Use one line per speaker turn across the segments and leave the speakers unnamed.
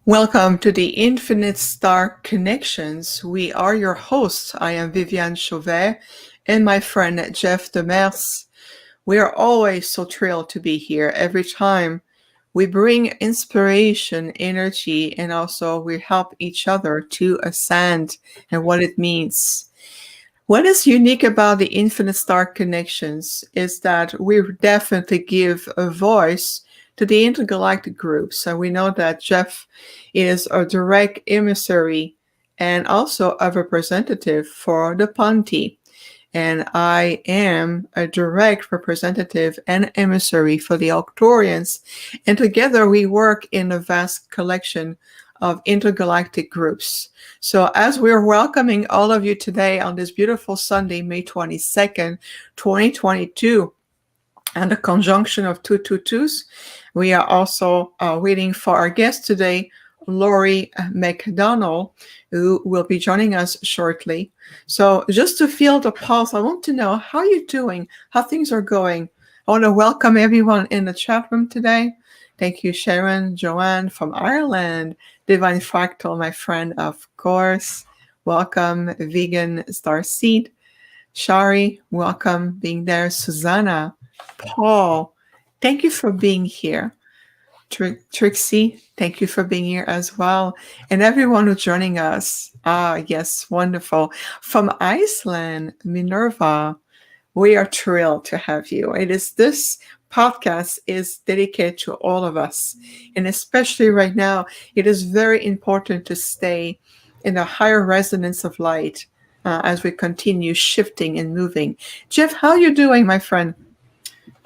Welcome to the Infinite Star Connections. We are your hosts. I am Viviane Chauvet and my friend Jeff Demers. We are always so thrilled to be here every time. We bring inspiration, energy, and also we help each other to ascend and what it means. What is unique about the Infinite Star Connections is that we definitely give a voice to the intergalactic groups. So we know that Jeff is a direct emissary and also a representative for the Ponti. And I am a direct representative and emissary for the Octorians. And together we work in a vast collection of intergalactic groups. So as we're welcoming all of you today on this beautiful Sunday, May 22nd, 2022, and the conjunction of 222s, we are also waiting for our guest today, Laurie McDonald, who will be joining us shortly. So just to feel the pulse, I want to know how you're doing, how things are going. I want to welcome everyone in the chat room today. Thank you, Sharon, Joanne from Ireland, Divine Fractal, my friend, of course. Welcome, Vegan Starseed. Shari, welcome being there. Susanna, Paul, thank you for being here. Trixie, thank you for being here as well. And everyone who's joining us. Yes, wonderful. From Iceland, Minerva, we are thrilled to have you. This podcast is dedicated to all of us. And especially right now, it is very important to stay in a higher resonance of light as we continue shifting and moving. Jeff, how are you doing, my friend?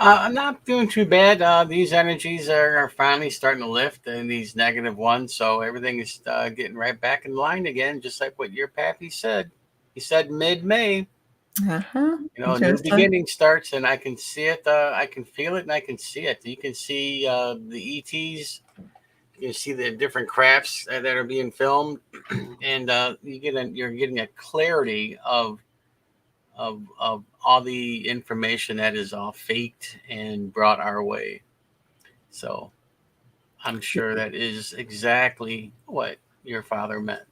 I'm not doing too bad. These energies are finally starting to lift, and these negative ones, so everything is getting right back in line again, just like what your pappy said. He said mid-May,
Uh-huh.
a new beginning starts, and I can see it. I can feel it, and I can see it. You can see the ETs. You can see the different crafts that are being filmed, and you're getting a clarity of all the information that is all faked and brought our way. So I'm sure that is exactly what your father meant,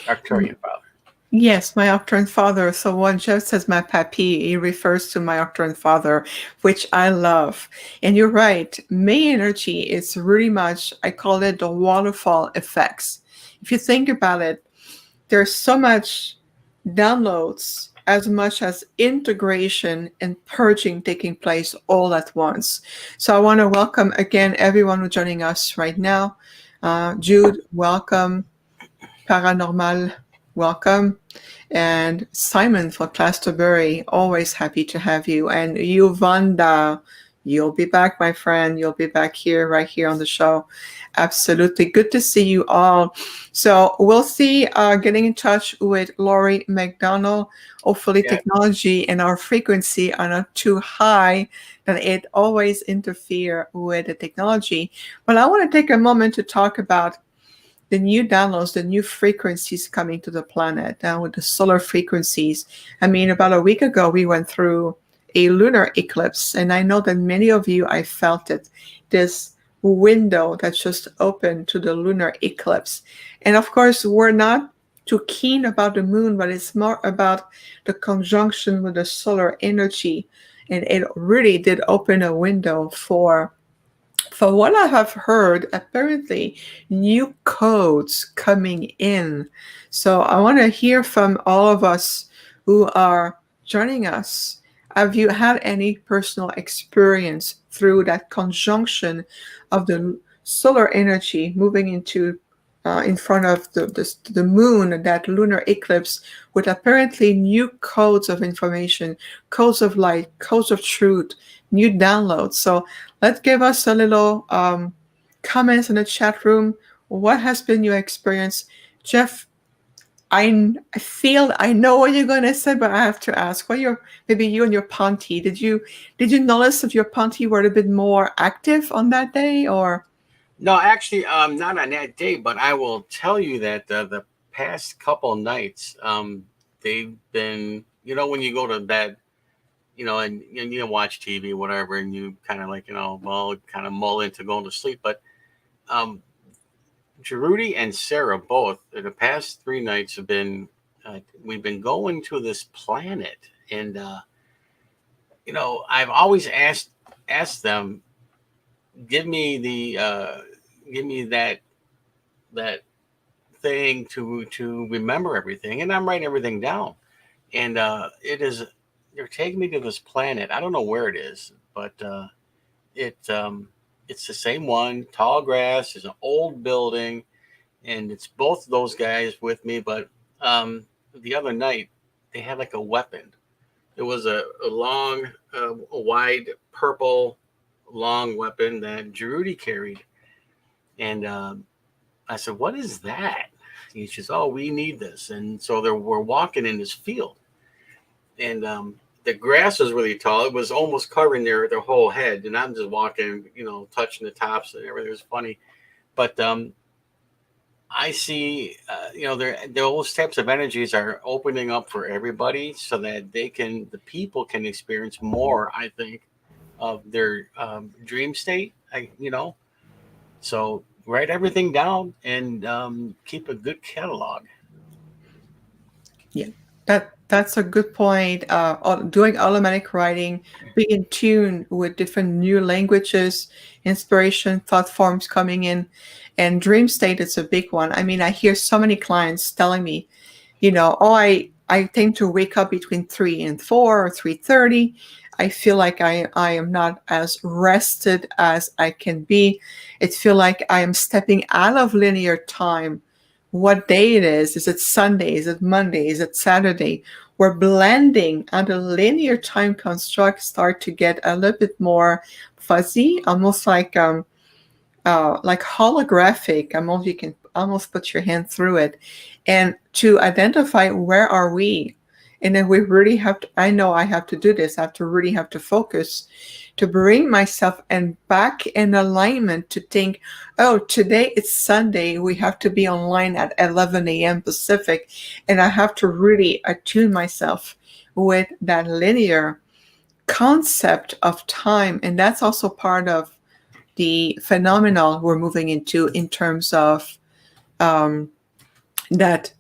Arcturian father.
Yes, my Octoroon father. So when Jeff says my papi, he refers to my Octoroon father, which I love. And you're right, May energy is really much, I call it the waterfall effects. If you think about it, there's so much downloads as much as integration and purging taking place all at once. So I want to welcome again everyone who's joining us right now. Jude, welcome. Paranormal, welcome. And Simon for Glastonbury, always happy to have you. And you, Vanda, you'll be back, my friend. You'll be back here, right here on the show. Absolutely. Good to see you all. So we'll see, getting in touch with Laurie McDonald. Hopefully technology and our frequency are not too high that it always interfere with the technology. But I want to take a moment to talk about the new downloads, the new frequencies coming to the planet now with the solar frequencies. I mean, about a week ago, we went through a lunar eclipse, and I know that many of you, I felt it, this window that's just open to the lunar eclipse. And of course, we're not too keen about the moon, but it's more about the conjunction with the solar energy. And it really did open a window for what I have heard, apparently new codes coming in. So I want to hear from all of us who are joining us. Have you had any personal experience through that conjunction of the solar energy moving into in front of the moon, that lunar eclipse, with apparently new codes of information, codes of light, codes of truth, new downloads? So let's give us a little comments in the chat room. What has been your experience? Jeff, I feel I know what you're going to say, but I have to ask, maybe you and your Ponti, did you notice that your Ponti were a bit more active on that day, or?
No, actually, not on that day, but I will tell you that the past couple nights, they've been, when you go to bed, and you watch TV, whatever, and you kind of like, kind of mull into going to sleep. But Jurudy and Sarah both, the past 3 nights have been, we've been going to this planet. And, I've always asked them, give me give me that thing to remember everything. And I'm writing everything down. And they're taking me to this planet. I don't know where it is, but it it's the same one. Tall grass. There's an old building, and it's both of those guys with me. But the other night, they had like a weapon. It was a long, a wide purple, long weapon that Jurudy carried, and I said, "What is that?" He says, "Oh, we need this." And so we're walking in this field, and the grass was really tall. It was almost covering their whole head, and I'm just walking, touching the tops and everything. It was funny, but I see, those types of energies are opening up for everybody, so that the people can experience more. I think of their dream state. So write everything down and keep a good catalog.
Yeah, that's a good point. Doing automatic writing, being in tune with different new languages, inspiration, thought forms coming in, and dream state is a big one. I mean, I hear so many clients telling me, oh, I tend to wake up between 3 and 4 or 3:30. I feel like I am not as rested as I can be. It feel like I am stepping out of linear time. What day it is it Sunday? Is it Monday? Is it Saturday? We're blending, and the linear time construct start to get a little bit more fuzzy, almost like holographic. Almost, you can almost put your hand through it, and to identify where are we. And then we really have to, I know I have to do this. I have to really have to focus to bring myself and back in alignment to think, oh, today it's Sunday. We have to be online at 11 a.m. Pacific. And I have to really attune myself with that linear concept of time. And that's also part of the phenomenon we're moving into in terms of that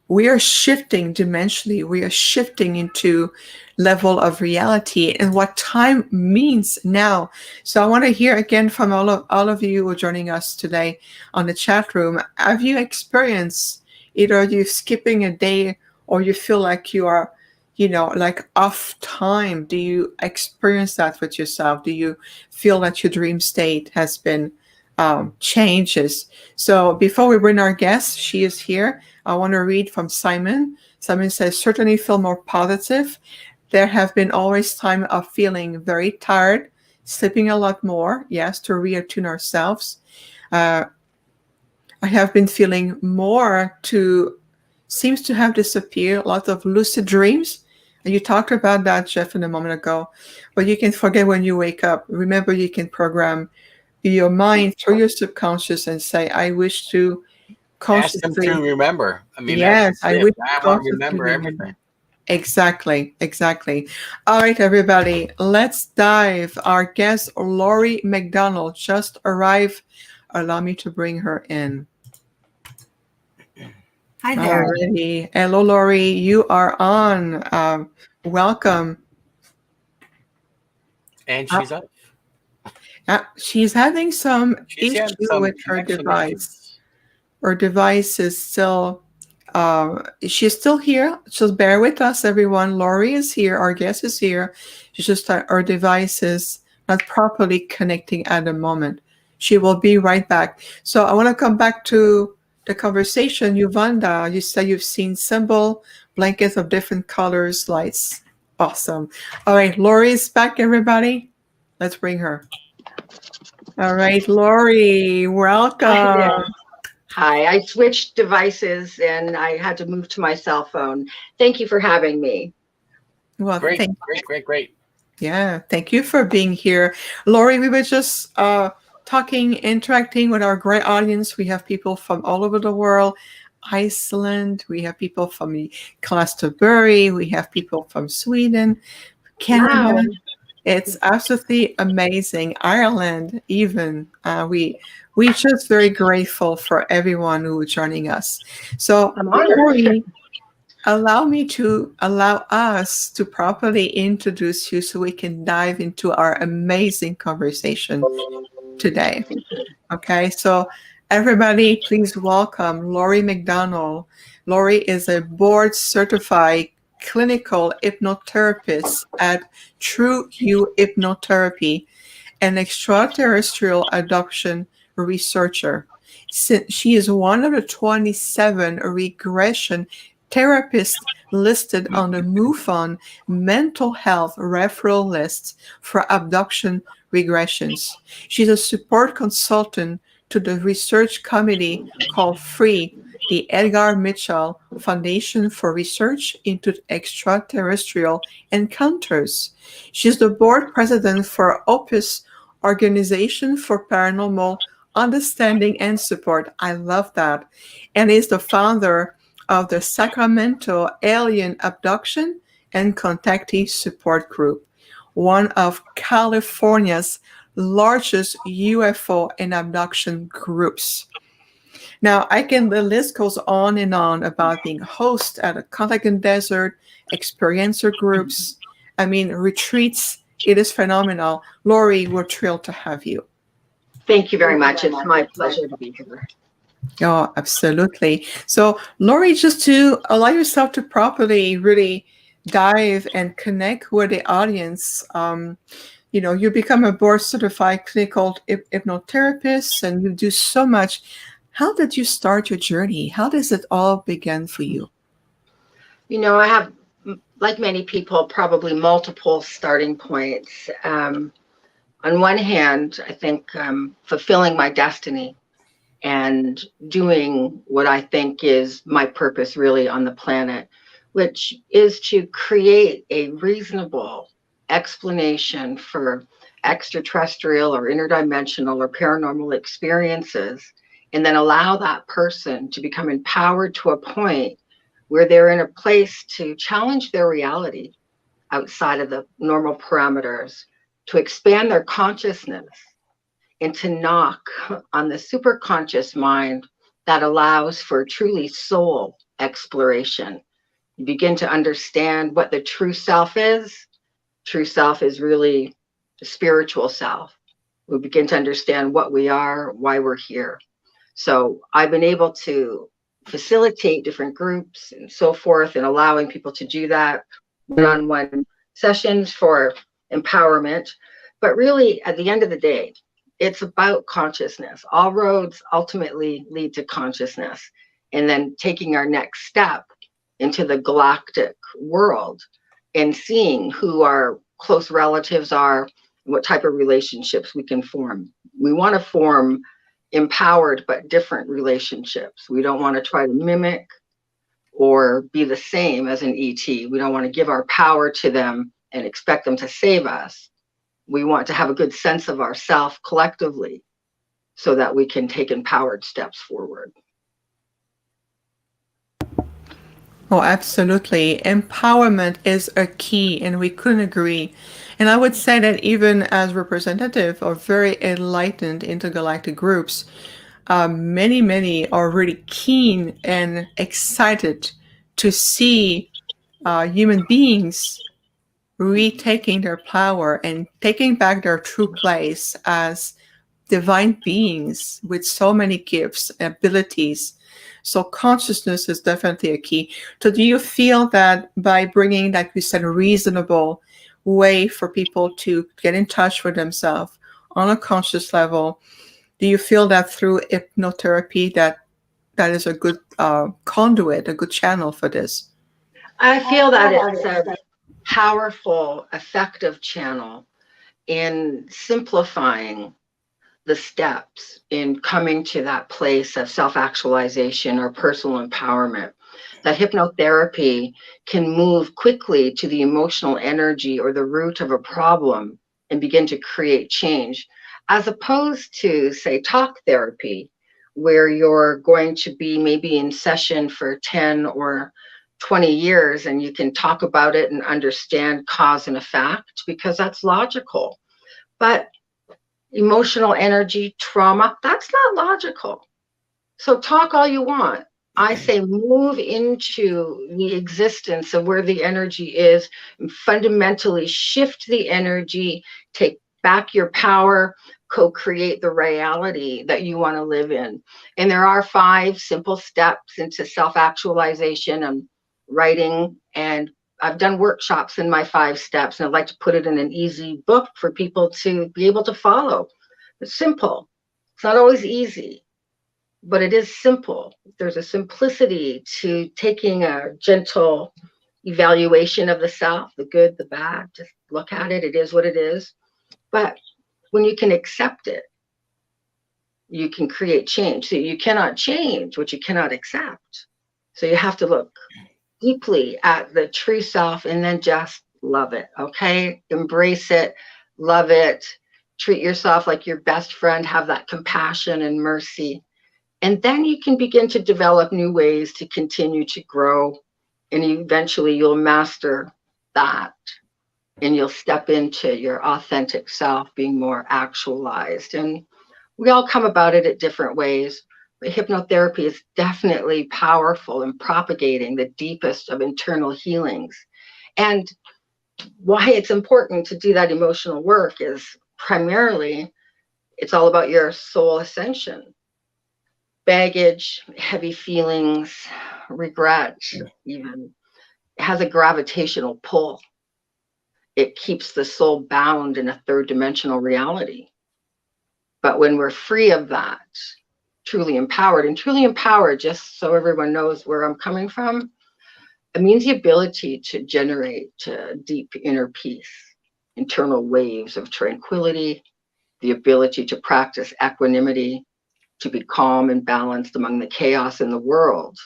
we are shifting dimensionally. We are shifting into level of reality and what time means now. So I want to hear again from all of you who are joining us today on the chat room. Have you experienced either you skipping a day or you feel like you are, like off time? Do you experience that with yourself? Do you feel that your dream state has been changes? So before we bring our guest, she is here. I want to read from Simon. Simon says, certainly feel more positive. There have been always time of feeling very tired, sleeping a lot more. Yes, to reattune ourselves. I have been feeling more seems to have disappeared. A lot of lucid dreams. And you talked about that, Jeff, in a moment ago. But you can forget when you wake up. Remember, you can program your mind through your subconscious and say, I wish to
Ask them
consciously.
to remember. I mean,
Yes,
that's
I
it.
wish
I want to
consciously
remember
remember.
everything.
Exactly. All right, everybody, let's dive. Our guest, Laurie McDonald, just arrived. Allow me to bring her in.
Hi there.
Alrighty. Hello, Laurie. You are on. Welcome.
And she's up.
She's having some
She's
issue
having some
with her
connection
device.
issues.
Her device is still, she's still here. Just bear with us, everyone. Laurie is here. Our guest is here. It's just that our device is not properly connecting at the moment. She will be right back. So I want to come back to the conversation. Yuvanda, you said you've seen symbol, blankets of different colors, lights. Awesome. All right, Laurie is back, everybody. Let's bring her. All right, Laurie, welcome.
Hi there. Hi, I switched devices and I had to move to my cell phone. Thank you for having me.
Well,
Great.
Yeah, thank you for being here. Laurie, we were just talking, interacting with our great audience. We have people from all over the world, Iceland. We have people from Glastonbury. We have people from Sweden, Canada.
Wow.
It's absolutely amazing. Ireland, even we just very grateful for everyone who is joining us. So,
I'm honored.
Laurie, allow us to properly introduce you so we can dive into our amazing conversation today. Okay, so everybody, please welcome Laurie McDonald. Laurie is a board certified clinical hypnotherapist at True You Hypnotherapy, an extraterrestrial abduction researcher. She is one of the 27 regression therapists listed on the MUFON mental health referral list for abduction regressions. She's a support consultant to the research committee called FREE, the Edgar Mitchel Foundation for Research into Extraterrestrial Encounters. She's the board president for OPUS, Organization for Paranormal Understanding and Support. I love that. And is the founder of the Sacramento Alien Abduction and Contactee Support Group, one of California's largest UFO and abduction groups. Now, the list goes on and on about being a host at a Contactee Desert, experiencer groups, retreats. It is phenomenal. Laurie, we're thrilled to have you.
Thank you very much. It's my pleasure to be here.
Oh, absolutely. So, Laurie, just to allow yourself to properly really dive and connect with the audience, you become a board certified clinical hypnotherapist and you do so much. How did you start your journey? How does it all begin for you?
I have, like many people, probably multiple starting points. On one hand, I think fulfilling my destiny and doing what I think is my purpose really on the planet, which is to create a reasonable explanation for extraterrestrial or interdimensional or paranormal experiences, and then allow that person to become empowered to a point where they're in a place to challenge their reality outside of the normal parameters, to expand their consciousness, and to knock on the superconscious mind that allows for truly soul exploration. You begin to understand what the true self is. True self is really the spiritual self. We begin to understand what we are, why we're here. So I've been able to facilitate different groups and so forth, and allowing people to do that one-on-one sessions for empowerment. But really, at the end of the day, it's about consciousness. All roads ultimately lead to consciousness, and then taking our next step into the galactic world and seeing who our close relatives are, what type of relationships we can form. We want to form empowered but different relationships. We don't want to try to mimic or be the same as an ET. We don't want to give our power to them and expect them to save us. We want to have a good sense of ourself collectively so that we can take empowered steps forward.
Oh, absolutely. Empowerment is a key, and we couldn't agree. And I would say that even as representative of very enlightened intergalactic groups, many are really keen and excited to see human beings retaking their power and taking back their true place as divine beings with so many gifts and abilities. So consciousness is definitely a key. So do you feel that by bringing, like you said, a reasonable way for people to get in touch with themselves on a conscious level, do you feel that through hypnotherapy that is a good conduit, a good channel for this?
I feel that it's a powerful, effective channel in simplifying the steps in coming to that place of self-actualization or personal empowerment. That hypnotherapy can move quickly to the emotional energy or the root of a problem and begin to create change, as opposed to, say, talk therapy, where you're going to be maybe in session for 10 or 20 years and you can talk about it and understand cause and effect because that's logical. But emotional energy, trauma, that's not logical. So talk all you want. I say move into the existence of where the energy is and fundamentally shift the energy, take back your power, co-create the reality that you want to live in. And there are 5 simple steps into self-actualization and writing. And I've done workshops in my 5 steps, and I'd like to put it in an easy book for people to be able to follow. It's simple. It's not always easy, but it is simple. There's a simplicity to taking a gentle evaluation of the self, the good, the bad. Just look at it. It is what it is. But when you can accept it, you can create change. So you cannot change what you cannot accept. So you have to look deeply at the true self and then just love it. Okay? Embrace it, love it, treat yourself like your best friend, have that compassion and mercy. And then you can begin to develop new ways to continue to grow. And eventually you'll master that. And you'll step into your authentic self, being more actualized. And we all come about it at different ways. But hypnotherapy is definitely powerful in propagating the deepest of internal healings. And why it's important to do that emotional work is primarily it's all about your soul ascension. Baggage, heavy feelings, regret, even has a gravitational pull. It keeps the soul bound in a 3rd dimensional reality. But when we're free of that, truly empowered, and truly empowered, just so everyone knows where I'm coming from, it means the ability to generate deep inner peace, internal waves of tranquility, the ability to practice equanimity, to be calm and balanced among the chaos in the world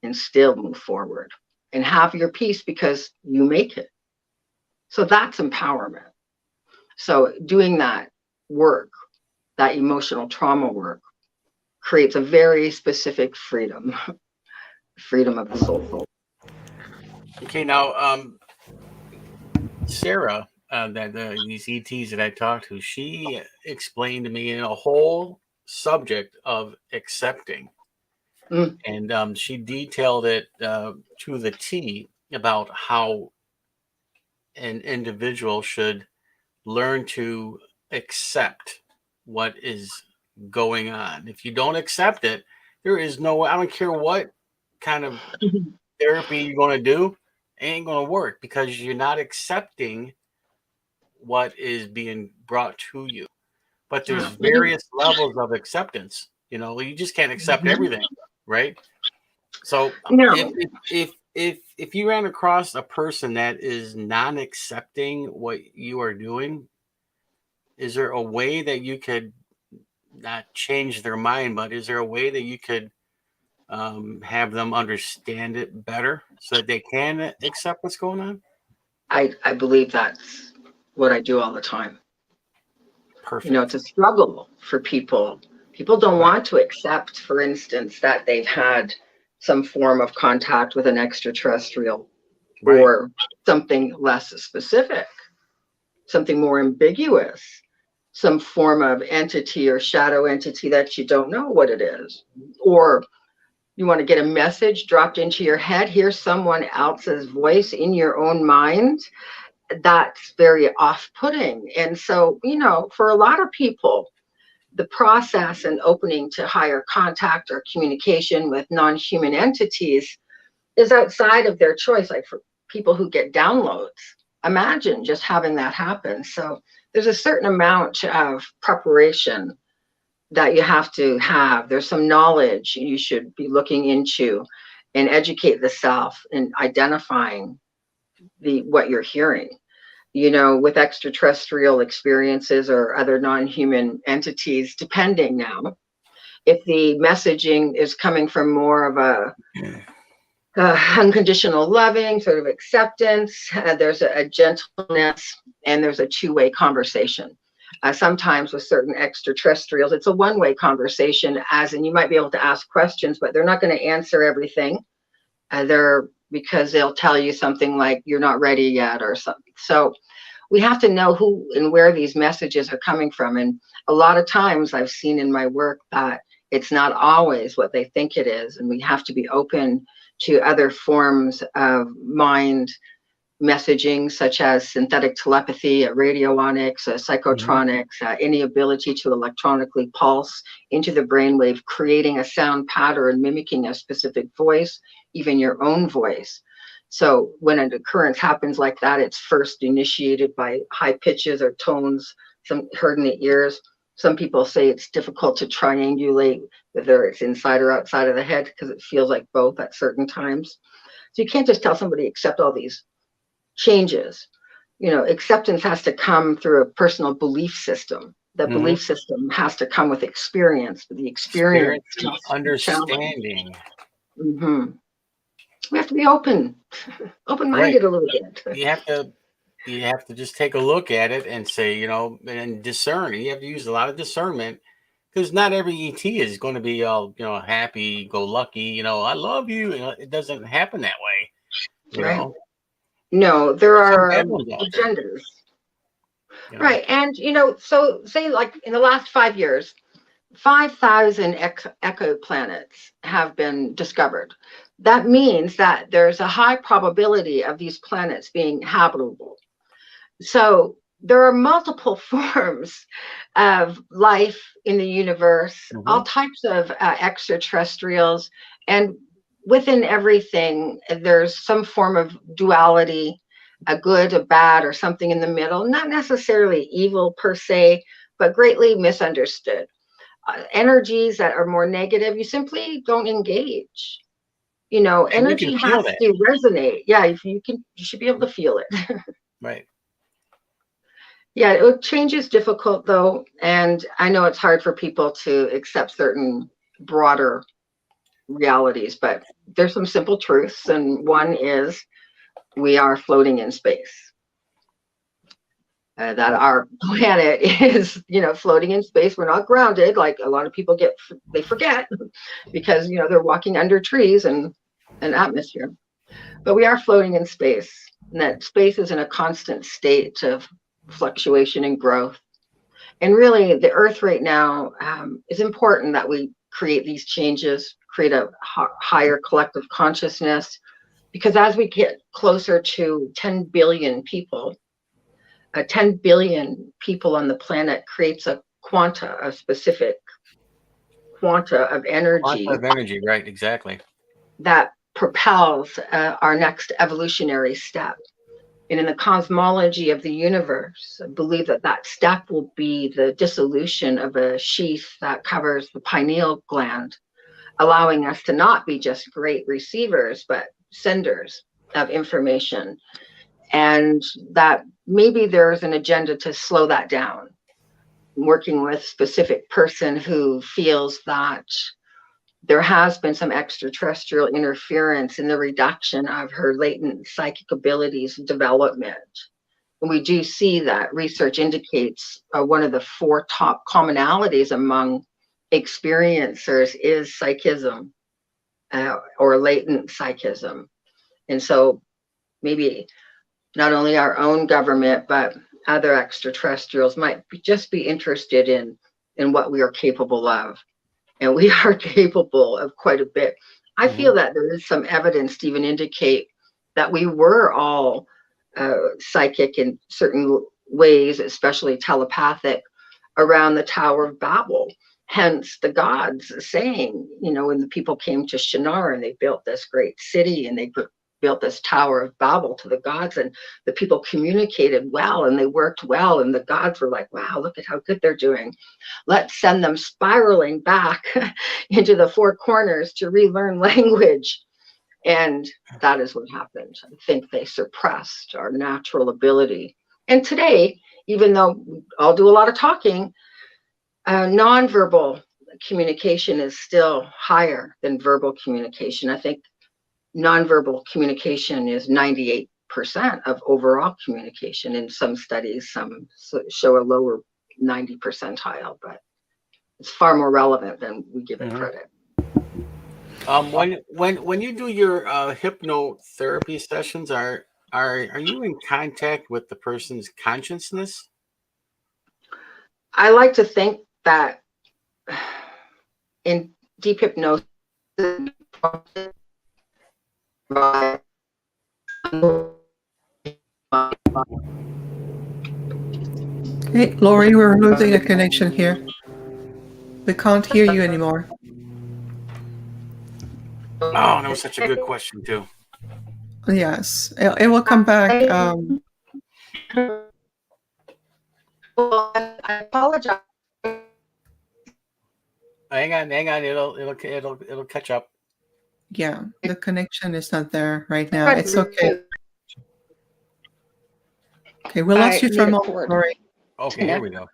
and still move forward and have your peace because you make it. So that's empowerment. So doing that work, that emotional trauma work, creates a very specific freedom, freedom of the soul.
Okay, now Sarah, these ETs that I talked to, she explained to me in a whole subject of accepting, and she detailed it to the T about how an individual should learn to accept what is going on. If you don't accept it, there is no, I don't care what kind of therapy you're going to do, it ain't going to work because you're not accepting what is being brought to you. But there's various levels of acceptance. You know, you just can't accept everything, right? So
No.
if you ran across a person that is non-accepting what you are doing, is there a way that you could not change their mind, but is there a way that you could have them understand it better so that they can accept what's going on?
I believe that's what I do all the time.
Perfect.
You know, it's a struggle for people. People don't want to accept, for instance, that they've had some form of contact with an extraterrestrial or something less specific, something more ambiguous, some form of entity or shadow entity that you don't know what it is. Or you want to get a message dropped into your head, hear someone else's voice in your own mind. That's very off-putting. And so, you know, for a lot of people, the process and opening to higher contact or communication with non-human entities is outside of their choice. Like for people who get downloads, imagine just having that happen. So there's a certain amount of preparation that you have to have. There's some knowledge you should be looking into and educate the self in identifying what you're hearing. You know, with extraterrestrial experiences or other non-human entities, depending now, if the messaging is coming from more of a unconditional loving sort of acceptance, there's a gentleness, and there's a two-way conversation. Sometimes with certain extraterrestrials, it's a one-way conversation, as in you might be able to ask questions, but they're not going to answer everything. They're because they'll tell you something like you're not ready yet or something. So we have to know who and where these messages are coming from. And a lot of times I've seen in my work that it's not always what they think it is. And we have to be open to other forms of mind messaging, such as synthetic telepathy, radionics, psychotronics, any ability to electronically pulse into the brainwave, creating a sound pattern, mimicking a specific voice, even your own voice. So when an occurrence happens like that, it's first initiated by high pitches or tones, some heard in the ears. Some people say it's difficult to triangulate whether it's inside or outside of the head because it feels like both at certain times. So you can't just tell somebody accept all these changes. You know, acceptance has to come through a personal belief system. That belief system has to come with experience, but the experience
and understanding.
We have to be open-minded a little bit.
You have to just take a look at it and say, you know, and discern. You have to use a lot of discernment, because not every ET is going to be all, you know, happy go lucky, you know, I love you. You know, it doesn't happen that way. You know.
No, there are
agendas.
You know? Right. And, you know, so say like in the last 5 years, 5,000 exoplanets have been discovered. That means that there's a high probability of these planets being habitable. So there are multiple forms of life in the universe, all types of extraterrestrials, and within everything, there's some form of duality, a good, a bad, or something in the middle, not necessarily evil per se, but greatly misunderstood. Energies that are more negative, you simply don't engage. You know,
and
energy has to resonate. Yeah, if you should be able to feel it.
Right.
Yeah, change is difficult though, and I know it's hard for people to accept certain broader realities, but there's some simple truths, and one is we are floating in space. That our planet is, you know, floating in space. We're not grounded like a lot of people they forget because, you know, they're walking under trees and an atmosphere. But we are floating in space, and that space is in a constant state of fluctuation and growth. And really, the Earth right now is important that we create these changes, create a higher collective consciousness, because as we get closer to 10 billion people, 10 billion people on the planet creates a specific quanta of energy.
Quanta of energy, right, exactly.
That propels our next evolutionary step. And in the cosmology of the universe, I believe that step will be the dissolution of a sheath that covers the pineal gland, allowing us to not be just great receivers, but senders of information. And that maybe there's an agenda to slow that down, working with a specific person who feels that there has been some extraterrestrial interference in the reduction of her latent psychic abilities development. And we do see that research indicates one of the 4 top commonalities among experiencers is psychism or latent psychism. And so maybe not only our own government, but other extraterrestrials might just be interested in what we are capable of. And we are capable of quite a bit. I feel that there is some evidence to even indicate that we were all psychic in certain ways, especially telepathic, around the Tower of Babel. Hence the gods saying, you know, when the people came to Shinar and they built this great city and they built this Tower of Babel to the gods, and the people communicated well and they worked well, and the gods were like, wow, look at how good they're doing. Let's send them spiraling back into the 4 corners to relearn language. And that is what happened. I think they suppressed our natural ability. And today, even though we all do a lot of talking, nonverbal communication is still higher than verbal communication. I think nonverbal communication is 98% of overall communication. In some studies, some show a lower 90 percentile, but it's far more relevant than we give it credit.
When you do your hypnotherapy sessions, are you in contact with the person's consciousness?
I like to think that in deep hypnosis,
Hey, Laurie, we're losing a connection here. We can't hear you anymore.
Oh, that was such a good question too.
Yes, it will come back.
I apologize.
Hang on. It'll catch up.
Yeah, the connection is not there right now. It's okay. Okay, we lost you for a moment, Laurie.
Okay, here we go.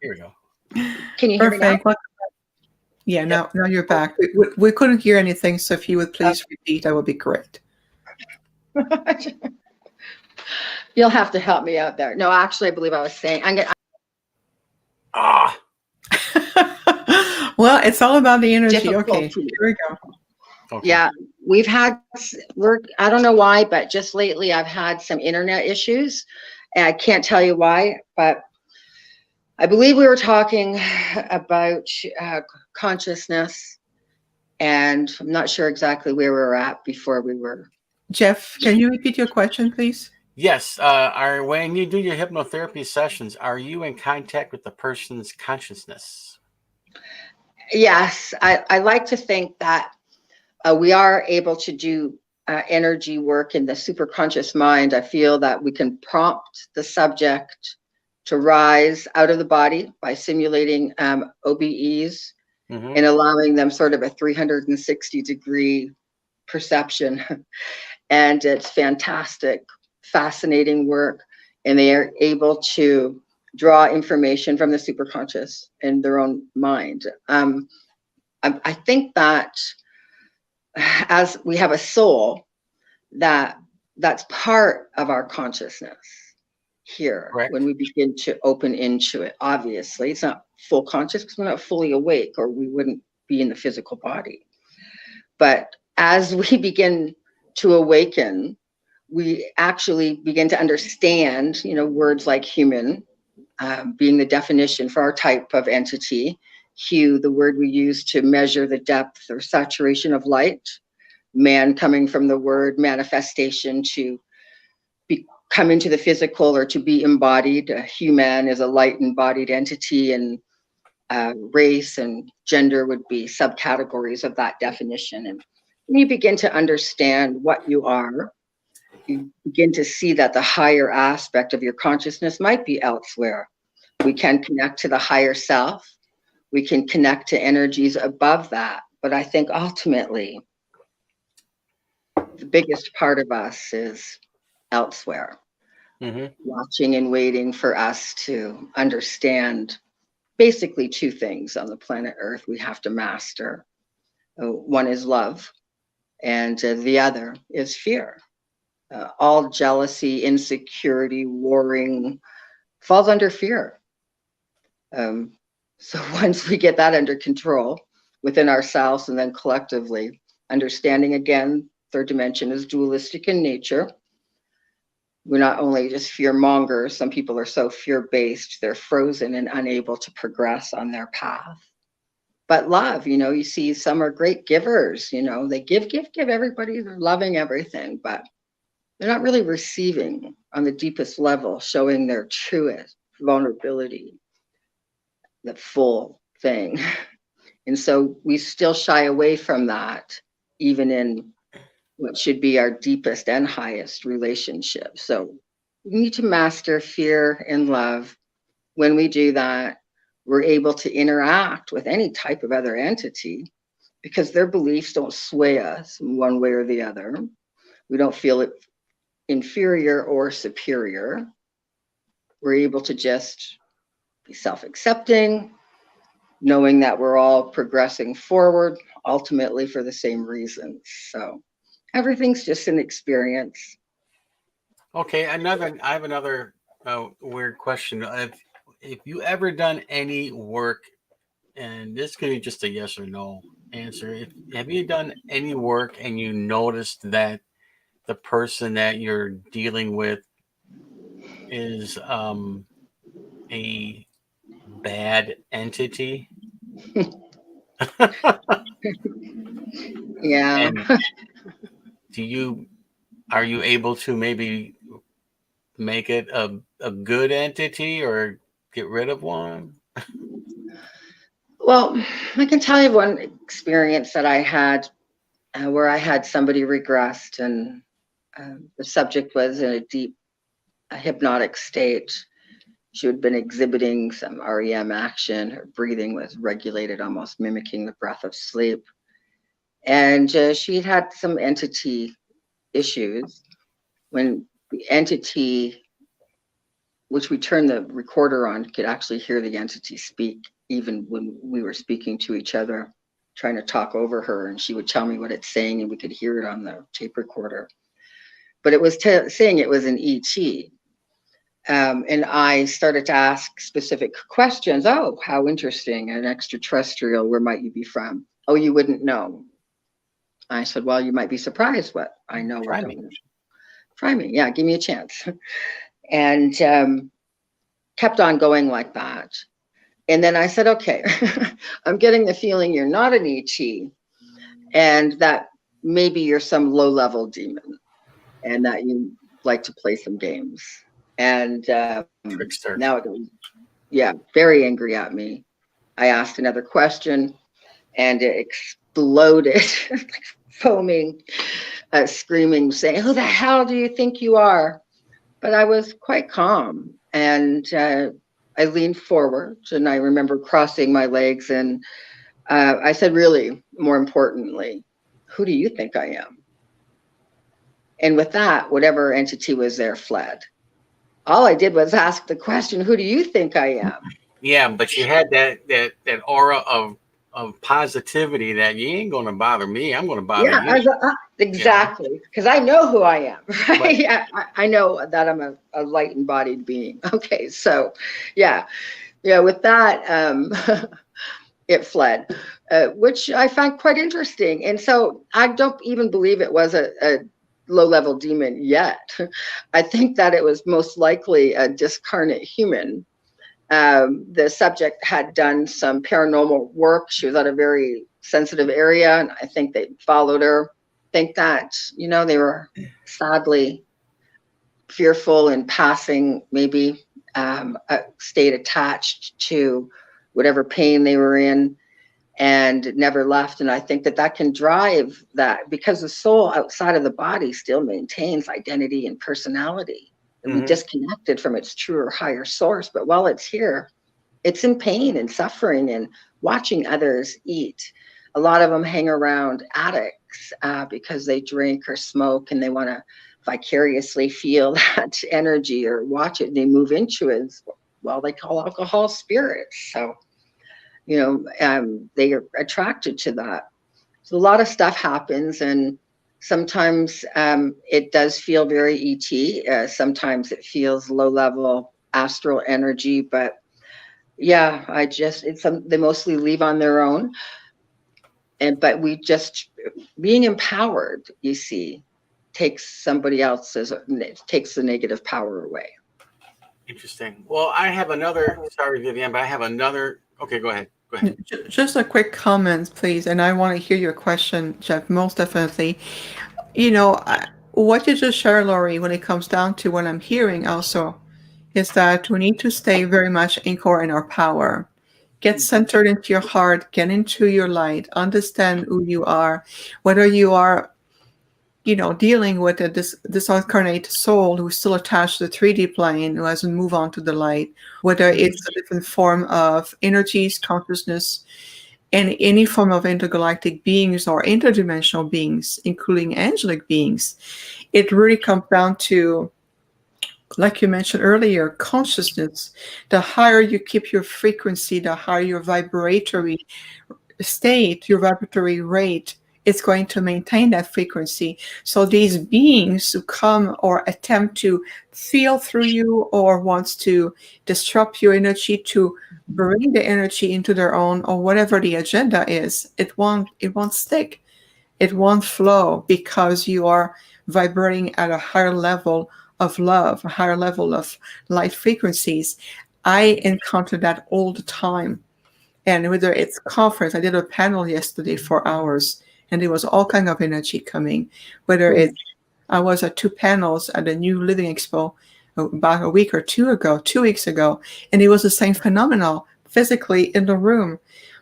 Can you hear me now?
Perfect. Yeah, now you're back. We couldn't hear anything, so if you would please repeat, that would be great.
You'll have to help me out there. No, actually, I believe I was saying
Well, it's all about the energy.
Difficult.
Okay, here we go.
Okay.
Yeah, we've had work. I don't know why, but just lately I've had some internet issues. And I can't tell you why, but I believe we were talking about consciousness, and I'm not sure exactly where we were at before we were.
Jeff, can you repeat your question, please?
Yes. When you do your hypnotherapy sessions, are you in contact with the person's consciousness?
Yes, I like to think that we are able to do energy work in the superconscious mind. I feel that we can prompt the subject to rise out of the body by simulating OBEs and allowing them sort of a 360-degree perception. And it's fantastic, fascinating work. And they are able to draw information from the superconscious in their own mind. I think that as we have a soul, that's part of our consciousness here.
Correct.
When we begin to open into it. Obviously, it's not full conscious because we're not fully awake, or we wouldn't be in the physical body. But as we begin to awaken, we actually begin to understand, words like human, being the definition for our type of entity, hue, the word we use to measure the depth or saturation of light, man coming from the word manifestation, to come into the physical or to be embodied. Human is a light embodied entity, and race and gender would be subcategories of that definition. And when you begin to understand what you are, you begin to see that the higher aspect of your consciousness might be elsewhere. We can connect to the higher self. We can connect to energies above that. But I think ultimately, the biggest part of us is elsewhere, watching and waiting for us to understand basically two things on the planet Earth we have to master. One is love, and the other is fear. All jealousy, insecurity, warring falls under fear. So once we get that under control within ourselves and then collectively, understanding again, third dimension is dualistic in nature. We're not only just fear mongers, some people are so fear-based, they're frozen and unable to progress on their path. But love, you see some are great givers, they give, everybody, they're loving everything, but they're not really receiving on the deepest level, showing their truest vulnerability, the full thing. And so we still shy away from that, even in what should be our deepest and highest relationship. So we need to master fear and love. When we do that, we're able to interact with any type of other entity because their beliefs don't sway us in one way or the other. We don't feel it inferior or superior. We're able to just be self-accepting, knowing that we're all progressing forward, ultimately for the same reasons. So everything's just an experience.
Okay, I have another weird question. If you ever done any work, and this could be just a yes or no, answer. Have you done any work and you noticed that the person that you're dealing with is a bad entity?
Yeah.
And are you able to maybe make it a good entity or get rid of one?
Well, I can tell you one experience that I had where I had somebody regressed, and the subject was in a deep hypnotic state. She had been exhibiting some REM action. Her breathing was regulated, almost mimicking the breath of sleep. And she'd had some entity issues. When the entity, which we turned the recorder on, could actually hear the entity speak, even when we were speaking to each other, trying to talk over her, and she would tell me what it's saying, and we could hear it on the tape recorder. But it was saying it was an ET. And I started to ask specific questions. Oh, how interesting. An extraterrestrial, where might you be from? Oh, you wouldn't know. I said, well, you might be surprised what I know.
Try me.
Try me. Yeah, give me a chance. And kept on going like that. And then I said, okay, I'm getting the feeling you're not an ET, and that maybe you're some low-level demon, and that you like to play some games. And
Trickster.
now it goes, yeah, very angry at me. I asked another question, and it exploded, like foaming, screaming, saying, who the hell do you think you are? But I was quite calm, and I leaned forward, and I remember crossing my legs, and I said, really, more importantly, who do you think I am? And with that, whatever entity was there fled. All I did was ask the question, who do you think I am?
Yeah, but you had that aura of positivity that you ain't going to bother me. I'm going to bother you.
Exactly, because I know who I am, right? Yeah, I know that I'm a light embodied being. Okay, so yeah, with that, it fled, which I found quite interesting. And so I don't even believe it was a low-level demon yet. I think that it was most likely a discarnate human. The subject had done some paranormal work. She was at a very sensitive area, and I think they followed her. Think that, they were sadly fearful in passing, maybe stayed attached to whatever pain they were in and never left. And I think that can drive that, because the soul outside of the body still maintains identity and personality. And we disconnected from its truer, higher source. But while it's here, it's in pain and suffering and watching others eat. A lot of them hang around addicts because they drink or smoke, and they want to vicariously feel that energy or watch it. And they move into it. Well, they call alcohol spirits. So, they are attracted to that. So a lot of stuff happens, and sometimes it does feel very ET. Sometimes it feels low-level astral energy, but yeah, they mostly leave on their own. But we just, being empowered, you see, takes takes the negative power away.
Interesting. Well, I have another, sorry, Vivian, but I have another. Okay, go ahead.
Just a quick comment, please. And I want to hear your question, Jeff, most definitely. What you just shared, Laurie, when it comes down to what I'm hearing also, is that we need to stay very much anchored in our power. Get centered into your heart, get into your light, understand who you are, whether you are, dealing with this incarnate soul who's still attached to the 3D plane, who hasn't moved on to the light, whether it's a different form of energies, consciousness, and any form of intergalactic beings or interdimensional beings, including angelic beings. It really comes down to, like you mentioned earlier, consciousness. The higher you keep your frequency, the higher your vibratory state, your vibratory rate it's going to maintain that frequency. So these beings who come or attempt to feel through you or wants to disrupt your energy to bring the energy into their own or whatever the agenda is, it won't stick. It won't flow because you are vibrating at a higher level of love, a higher level of light frequencies. I encounter that all the time. And whether it's conference, I did a panel yesterday for hours, and there was all kind of energy coming. Whether it's, I was at 2 panels at the New Living Expo about a week or 2 weeks ago, and it was the same phenomenon physically in the room.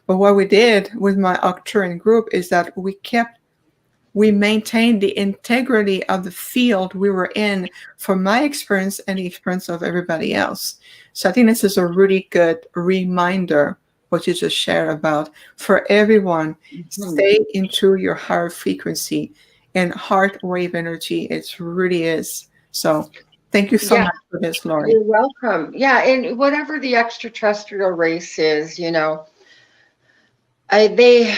But what we did with my Arcturian group is that we maintained the integrity of the field we were in from my experience and the experience of everybody else. So I think this is a really good reminder, what you just shared about, for everyone, stay into your higher frequency and heart wave energy. It really is. So thank you so much for this, Laurie.
You're welcome. Yeah, and whatever the extraterrestrial race is, they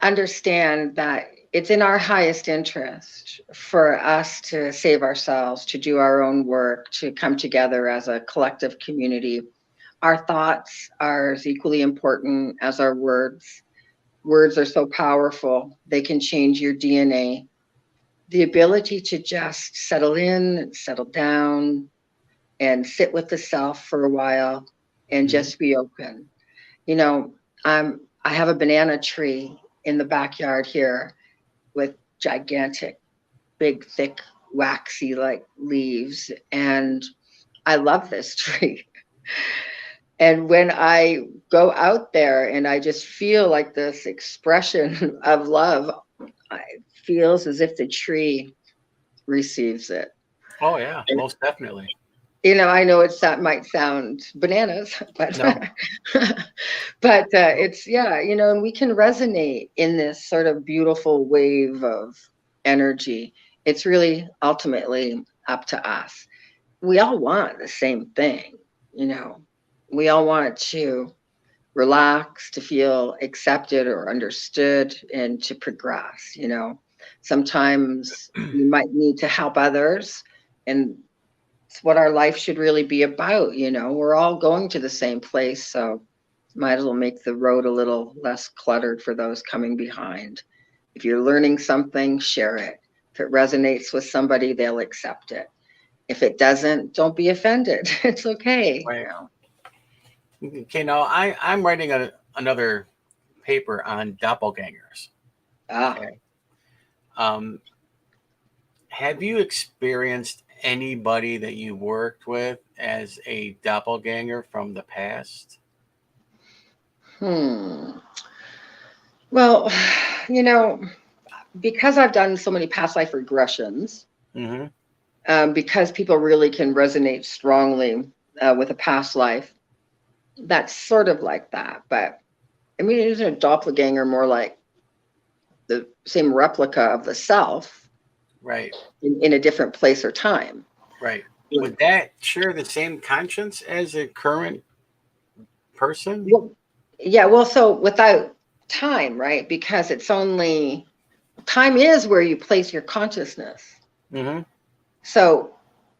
understand that it's in our highest interest for us to save ourselves, to do our own work, to come together as a collective community. Our thoughts are as equally important as our words. Words are so powerful. They can change your DNA. The ability to just settle in, settle down, and sit with the self for a while and just be open. I have a banana tree in the backyard here with gigantic, big, thick, waxy like leaves. And I love this tree. And when I go out there and I just feel like this expression of love, it feels as if the tree receives it.
Oh, yeah, most definitely.
I know that might sound bananas, but
no.
but it's, and we can resonate in this sort of beautiful wave of energy. It's really ultimately up to us. We all want the same thing, we all want to relax, to feel accepted or understood, and to progress. Sometimes we might need to help others, and it's what our life should really be about. We're all going to the same place, so might as well make the road a little less cluttered for those coming behind. If you're learning something, share it. If it resonates with somebody, they'll accept it. If it doesn't, don't be offended. It's okay.
Right. Okay, now I'm writing another paper on doppelgangers. Okay. Have you experienced anybody that you worked with as a doppelganger from the past?
Well, because I've done so many past life regressions, because people really can resonate strongly with a past life, that's sort of like that. But I mean, it isn't a doppelganger, more like the same replica of the self,
right,
in a different place or time.
Right. Would that share the same conscience as a current person?
Well, so without time, right? Because it's only time is where you place your consciousness. So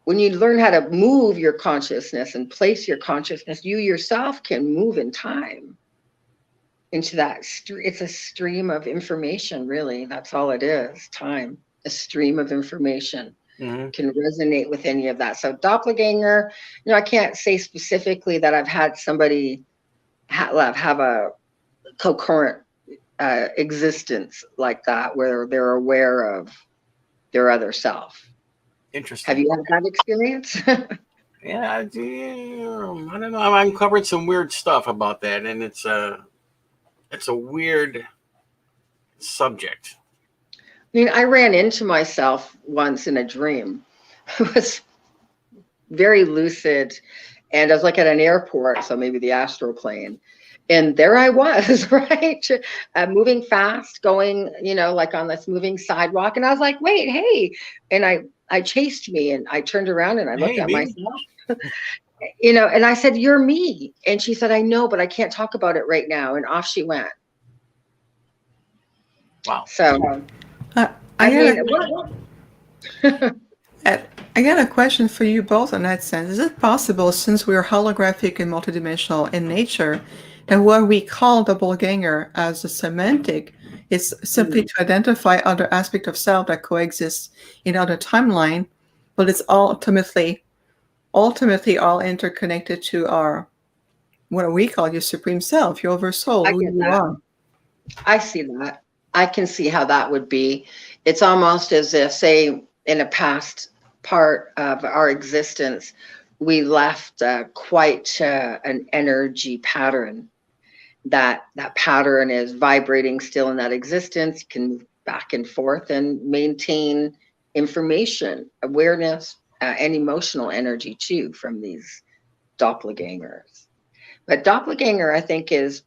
when you learn how to move your consciousness and place your consciousness, you yourself can move in time into that. It's a stream of information, really. That's all it is, time. A stream of information can resonate with any of that. So doppelganger, I can't say specifically that I've had somebody have a concurrent existence like that, where they're aware of their other self.
Interesting.
Have you had that experience?
Yeah, I don't know. I'm uncovering some weird stuff about that, and it's a weird subject.
I mean, I ran into myself once in a dream. It was very lucid, and I was like at an airport, so maybe the astral plane. And there I was, right? Moving fast, going, like on this moving sidewalk. And I was like, wait, hey. And I chased me, and I turned around and I looked at myself, and I said, you're me. And she said, I know, but I can't talk about it right now. And off she went.
Wow.
So,
I,
I
I got
mean,
I got a question for you both in that sense. Is it possible, since we are holographic and multidimensional in nature, that what we call doppelganger as a semantic is simply to identify other aspects of self that coexist in other timeline, but it's ultimately all interconnected to our what we call your supreme self, your oversoul,
I
who
get
you
that.
are.
I see that. I can see how that would be. It's almost as if, say, in a past part of our existence, we left quite an energy pattern. That pattern is vibrating still in that existence, can move back and forth and maintain information, awareness, and emotional energy too from these doppelgangers. But doppelganger, I think, is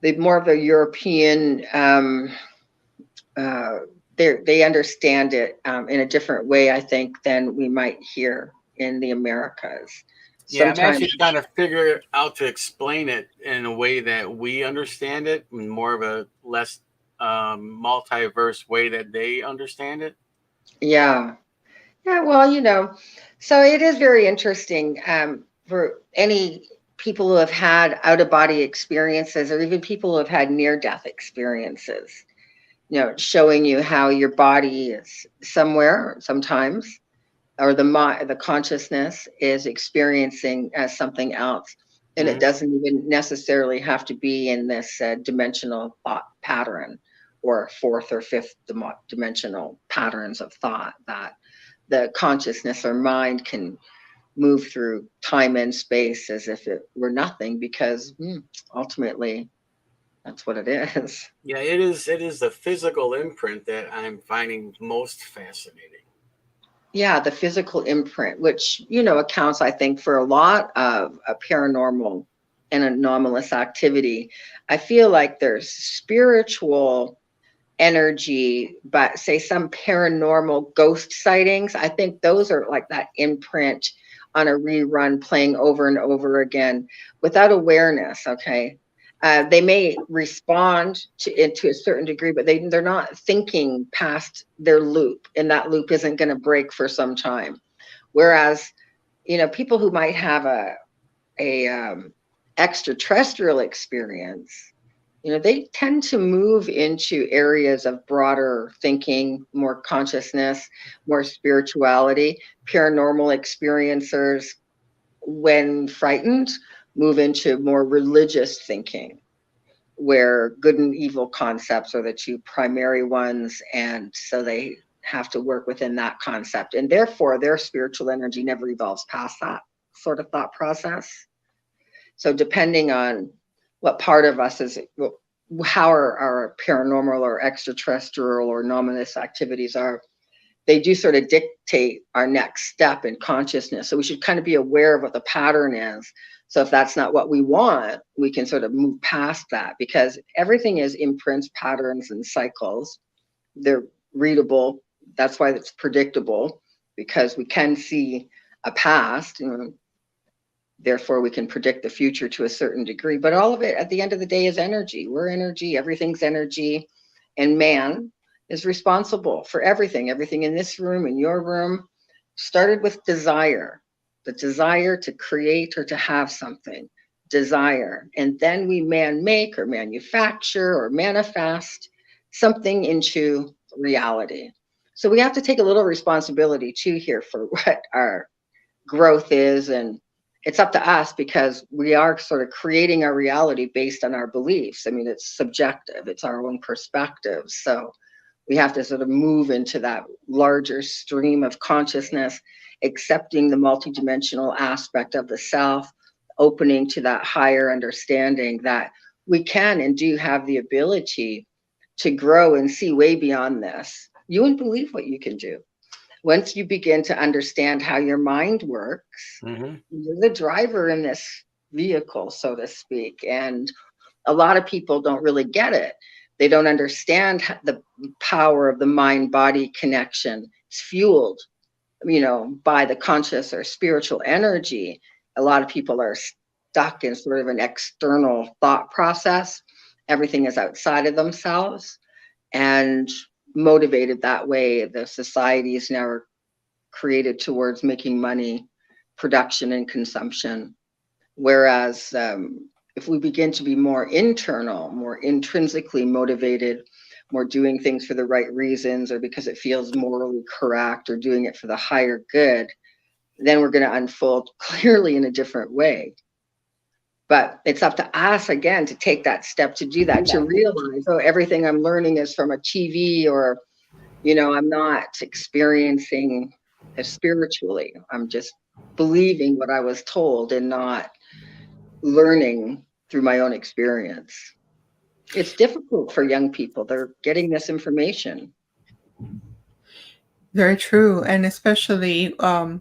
the more of a European. Uh, they understand it in a different way, I think, than we might hear in the Americas.
Yeah, I'm
Sometimes,
actually trying to figure out to explain it in a way that we understand it, in more of a less multiverse way that they understand it.
yeah, yeah. Well, so it is very interesting for any people who have had out of body experiences, or even people who have had near death experiences. Showing you how your body is somewhere sometimes, or the consciousness is experiencing as something else, and it
Mm-hmm.
doesn't even necessarily have to be in this dimensional thought pattern, or fourth or fifth dimensional patterns of thought, that the consciousness or mind can move through time and space as if it were nothing, because ultimately that's what it is.
Yeah, it is. It is the physical imprint that I'm finding most fascinating.
Yeah, the physical imprint, which, accounts, I think, for a lot of paranormal and anomalous activity. I feel like there's spiritual energy, but say some paranormal ghost sightings, I think those are like that imprint on a rerun playing over and over again without awareness. Okay. They may respond to it to a certain degree, but they're not thinking past their loop, and that loop isn't going to break for some time. Whereas, people who might have a extraterrestrial experience, they tend to move into areas of broader thinking, more consciousness, more spirituality. Paranormal experiencers, when frightened, move into more religious thinking, where good and evil concepts are the two primary ones. And so they have to work within that concept. And therefore, their spiritual energy never evolves past that sort of thought process. So depending on what part of us is, how our paranormal or extraterrestrial or anomalous activities are, they do sort of dictate our next step in consciousness. So we should kind of be aware of what the pattern is. So if that's not what we want, we can sort of move past that, because everything is imprints, patterns, and cycles. They're readable. That's why it's predictable, because we can see a past. Therefore, we can predict the future to a certain degree. But all of it, at the end of the day, is energy. We're energy. Everything's energy. And man is responsible for everything. Everything in this room, in your room, started with desire, the desire to create or to have something, desire. And then we make or manufacture or manifest something into reality. So we have to take a little responsibility too here for what our growth is, and it's up to us, because we are sort of creating our reality based on our beliefs. I mean, it's subjective, it's our own perspective. So we have to sort of move into that larger stream of consciousness, accepting the multidimensional aspect of the self, opening to that higher understanding that we can and do have the ability to grow and see way beyond this. You wouldn't believe what you can do once you begin to understand how your mind works.
Mm-hmm.
You're the driver in this vehicle, so to speak. And a lot of people don't really get it. They don't understand the power of the mind body connection. It's fueled, by the conscious or spiritual energy. A lot of people are stuck in sort of an external thought process. Everything is outside of themselves. and motivated that way. The societies now are created towards making money, production and consumption. Whereas if we begin to be more internal, more intrinsically motivated, more doing things for the right reasons or because it feels morally correct or doing it for the higher good, then we're going to unfold clearly in a different way. But it's up to us, again, to take that step to do that, to realize, oh, everything I'm learning is from a TV, or, you know, I'm not experiencing it spiritually. I'm just believing what I was told and not learning through my own experience. It's difficult for young people. They're getting this information.
Very true. And especially the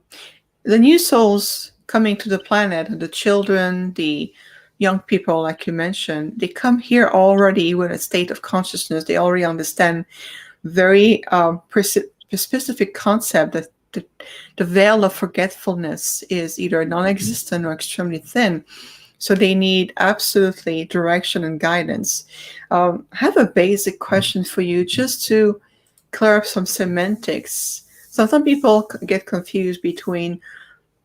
new souls coming to the planet, the children, the young people, like you mentioned, they come here already with a state of consciousness. They already understand very specific concept that the veil of forgetfulness is either non-existent or extremely thin. So they need absolutely direction and guidance. I have a basic question for you, just to clear up some semantics. Some people get confused between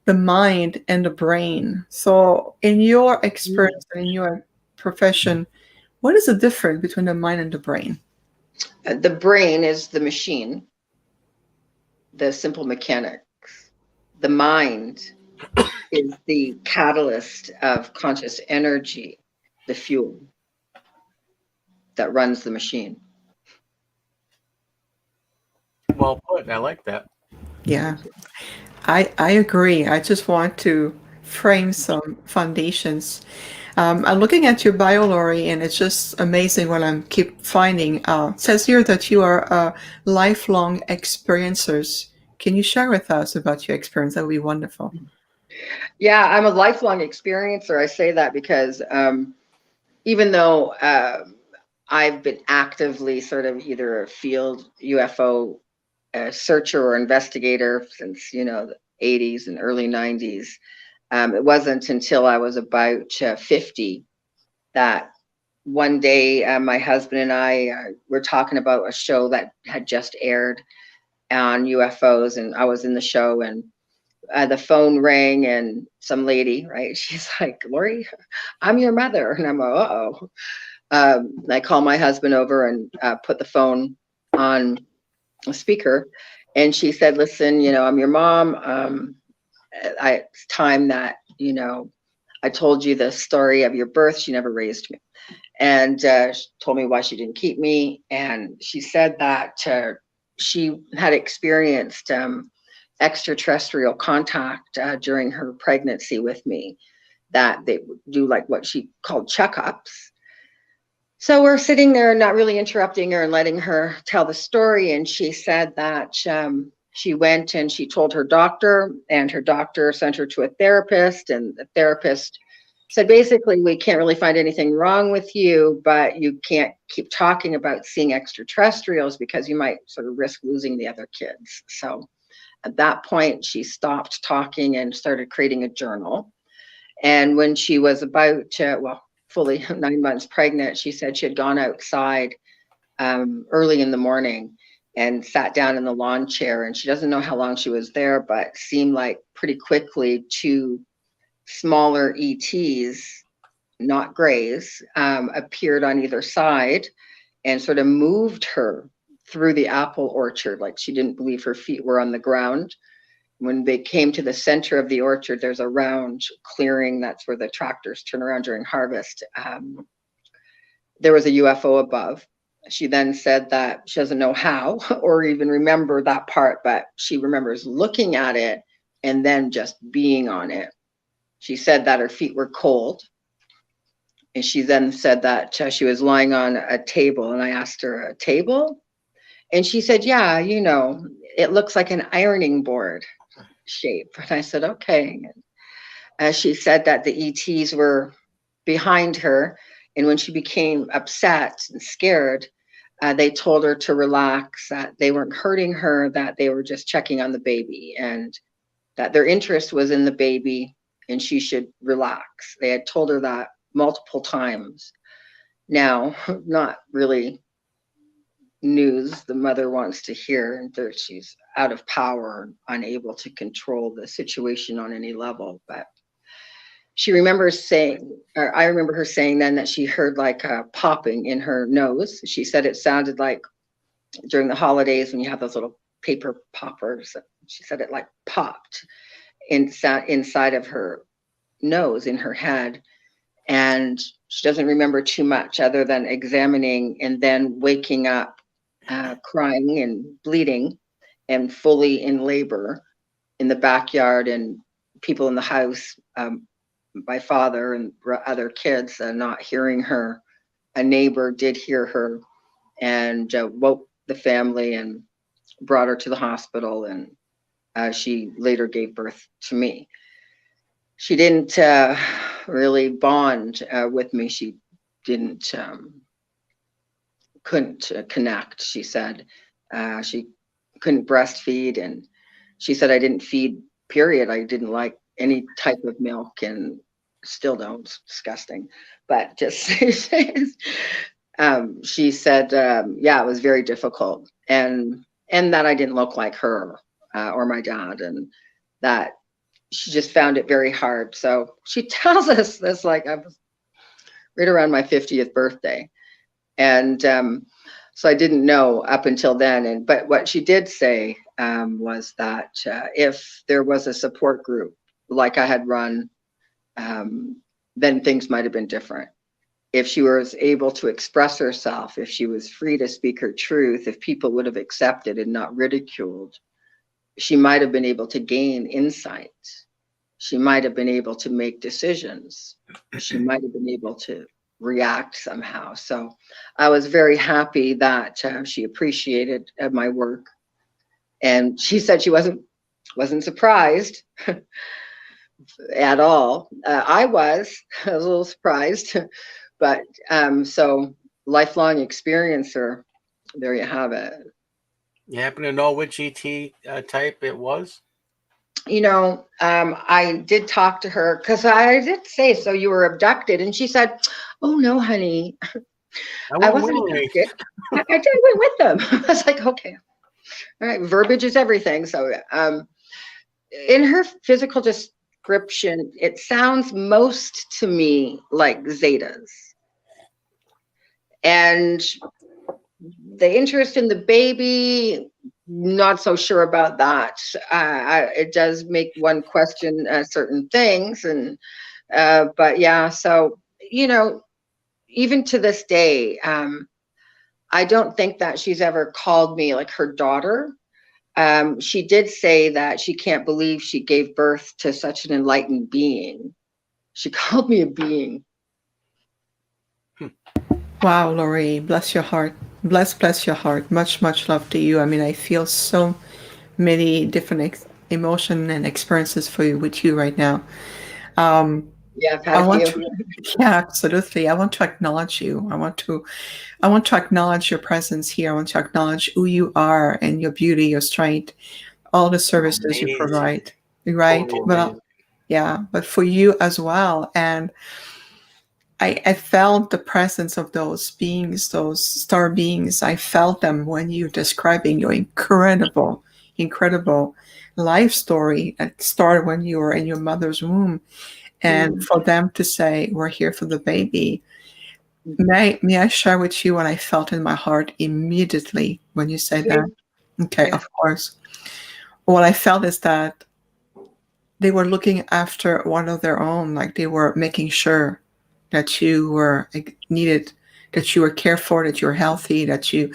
the mind and the brain. So in your experience and in your profession, what is the difference between the mind and the brain?
The brain is the machine, the simple mechanics. The mind is the catalyst of conscious energy, the fuel that runs the machine.
Well put. I like that.
Yeah, I agree. I just want to frame some foundations. I'm looking at your bio, Laurie, and it's just amazing what I'm keep finding. It says here that you are lifelong experiencers. Can you share with us about your experience? That would be wonderful.
Yeah, I'm a lifelong experiencer. I say that because even though I've been actively sort of either a field UFO searcher or investigator since, you know, the 80s and early 90s, it wasn't until I was about 50 that one day my husband and I were talking about a show that had just aired on UFOs, and I was in the show, and the phone rang, and some lady, right? She's like, "Laurie, I'm your mother," and I'm like, "Uh-oh." I call my husband over and put the phone on a speaker, and she said, "Listen, you know, I'm your mom. It's time that, you know, I told you the story of your birth. She never raised me." And she told me why she didn't keep me. And she said that she had experienced extraterrestrial contact during her pregnancy with me, that they would do like what she called checkups. So we're sitting there not really interrupting her and letting her tell the story. And she said that she went and she told her doctor, and her doctor sent her to a therapist, and the therapist said, basically, we can't really find anything wrong with you, but you can't keep talking about seeing extraterrestrials because you might sort of risk losing the other kids. So at that point, she stopped talking and started creating a journal. And when she was about, fully 9 months pregnant, she said she had gone outside early in the morning and sat down in the lawn chair. And she doesn't know how long she was there, but seemed like pretty quickly two smaller ETs, not grays, appeared on either side and sort of moved her through the apple orchard. Like she didn't believe her feet were on the ground. When they came to the center of the orchard, there's a round clearing. That's where the tractors turn around during harvest. There was a UFO above. She then said that she doesn't know how or even remember that part, but she remembers looking at it and then just being on it. She said that her feet were cold. And she then said that she was lying on a table, and I asked her, a table? And she said, yeah, you know, it looks like an ironing board shape. And I said, okay. And she said that the ETs were behind her. And when she became upset and scared, they told her to relax, that they weren't hurting her, that they were just checking on the baby, and that their interest was in the baby and she should relax. They had told her that multiple times. Now, not really news the mother wants to hear, and that she's out of power, unable to control the situation on any level. But she remembers saying, or I remember her saying then that she heard like a popping in her nose. She said it sounded like during the holidays when you have those little paper poppers. She said it like popped inside of her nose, in her head. And she doesn't remember too much other than examining and then waking up, crying and bleeding and fully in labor in the backyard, and people in the house, my father and other kids, not hearing her. A neighbor did hear her and woke the family and brought her to the hospital, and she later gave birth to me. She didn't really bond with me. She couldn't connect. She said she couldn't breastfeed, and she said I didn't feed, period. I didn't like any type of milk, and still don't. It's disgusting. But just she said, yeah, it was very difficult, and that I didn't look like her or my dad, and that she just found it very hard. So she tells us this like I was right around my 50th birthday, and so I didn't know up until then. But what she did say was that if there was a support group like I had run, then things might have been different. If she was able to express herself, if she was free to speak her truth, if people would have accepted and not ridiculed, she might have been able to gain insight. She might have been able to make decisions. She might have been able to react somehow. So I was very happy that she appreciated my work. And she said she wasn't surprised at all. I was a little surprised, but so lifelong experiencer, there you have it.
You happen to know which ET type it was?
You know, I did talk to her because I did say, so you were abducted? And she said, oh, no, honey, I wasn't abducted. I went with them. I was like, okay. All right. Verbiage is everything. So in her physical description, it sounds most to me like Zetas. And the interest in the baby, not so sure about that. It does make one question certain things, and but yeah. So you know, even to this day, I don't think that she's ever called me like her daughter. She did say that she can't believe she gave birth to such an enlightened being. She called me a being.
Wow, Laurie, bless your heart. Bless your heart. Much love to you. I mean, I feel so many different emotion and experiences with you right now.
Yeah, I've had a few.
Yeah, absolutely. I want to acknowledge you. I want to acknowledge your presence here. I want to acknowledge who you are and your beauty, your strength, all the services you provide. Right? Well, yeah, but for you as well. And I felt the presence of those beings, those star beings. I felt them when you're describing your incredible life story that started when you were in your mother's womb. And for them to say, we're here for the baby. May I share with you what I felt in my heart immediately when you said that? Okay, of course. What I felt is that they were looking after one of their own, like they were making sure that you were needed, that you were cared for, that you were healthy, that you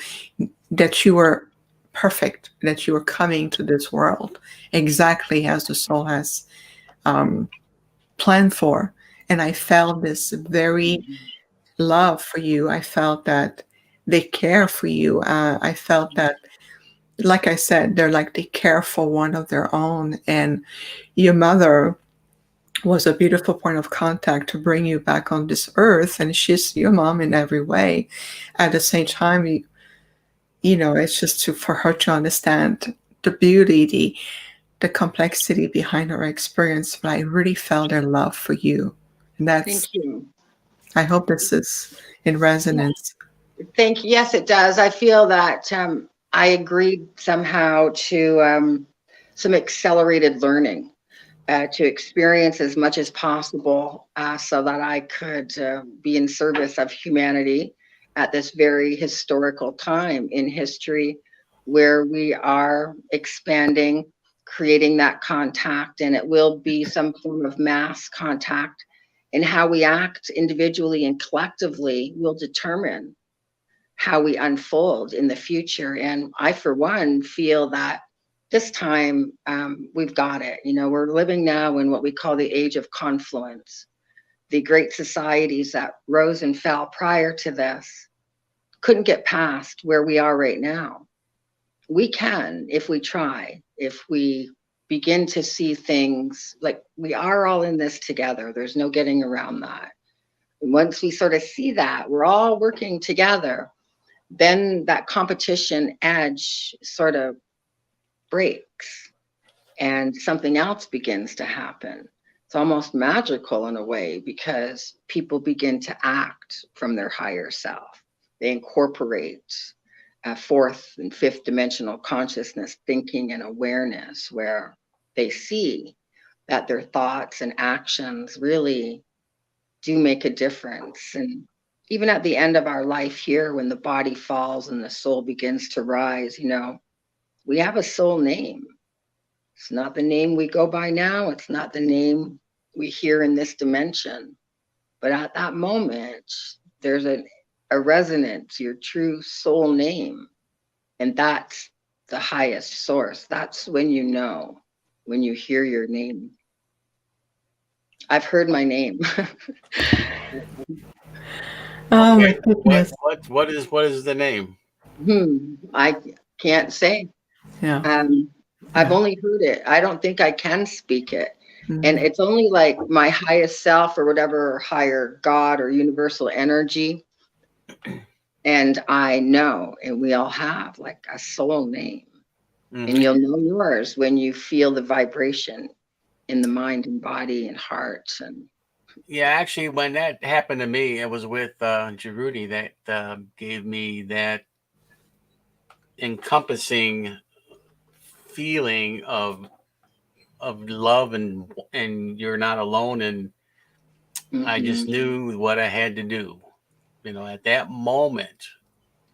were perfect, that you were coming to this world exactly as the soul has planned for. And I felt this very love for you. I felt that they care for you. I felt that, like I said, they care for one of their own. And your mother was a beautiful point of contact to bring you back on this earth, and she's your mom in every way. At the same time, you know, it's just for her to understand the beauty, the complexity behind her experience. But I really felt her love for you, and that's.
Thank you.
I hope this is in resonance.
Thank you. Yes, it does. I feel that I agreed somehow to some accelerated learning, to experience as much as possible, so that I could be in service of humanity at this very historical time in history where we are expanding, creating that contact, and it will be some form of mass contact. And how we act individually and collectively will determine how we unfold in the future. And I, for one, feel that this time we've got it. You know, we're living now in what we call the Age of Confluence. The great societies that rose and fell prior to this couldn't get past where we are right now. We can if we try, if we begin to see things like we are all in this together. There's no getting around that. And once we sort of see that we're all working together, then that competition edge sort of breaks and something else begins to happen. It's almost magical in a way because people begin to act from their higher self. They incorporate fourth and fifth dimensional consciousness, thinking and awareness, where they see that their thoughts and actions really do make a difference. And even at the end of our life here, when the body falls and the soul begins to rise, you know, we have a soul name. It's not the name we go by now. It's not the name we hear in this dimension. But at that moment, there's a resonance, your true soul name. And that's the highest source. That's when you know, when you hear your name. I've heard my name.
Oh my
Okay,
goodness.
what is the name?
I can't say.
Yeah.
I've
Yeah.
only heard it. I don't think I can speak it. And
Mhm.
it's only like my highest self or whatever, higher God or universal energy. And I know, and we all have like a soul name. And
Mhm.
you'll know yours when you feel the vibration in the mind and body and heart. And
Yeah, actually, when that happened to me, it was with Jerudi that gave me that encompassing feeling of love and you're not alone. And I just
mhm.
knew what I had to do. You know, at that moment,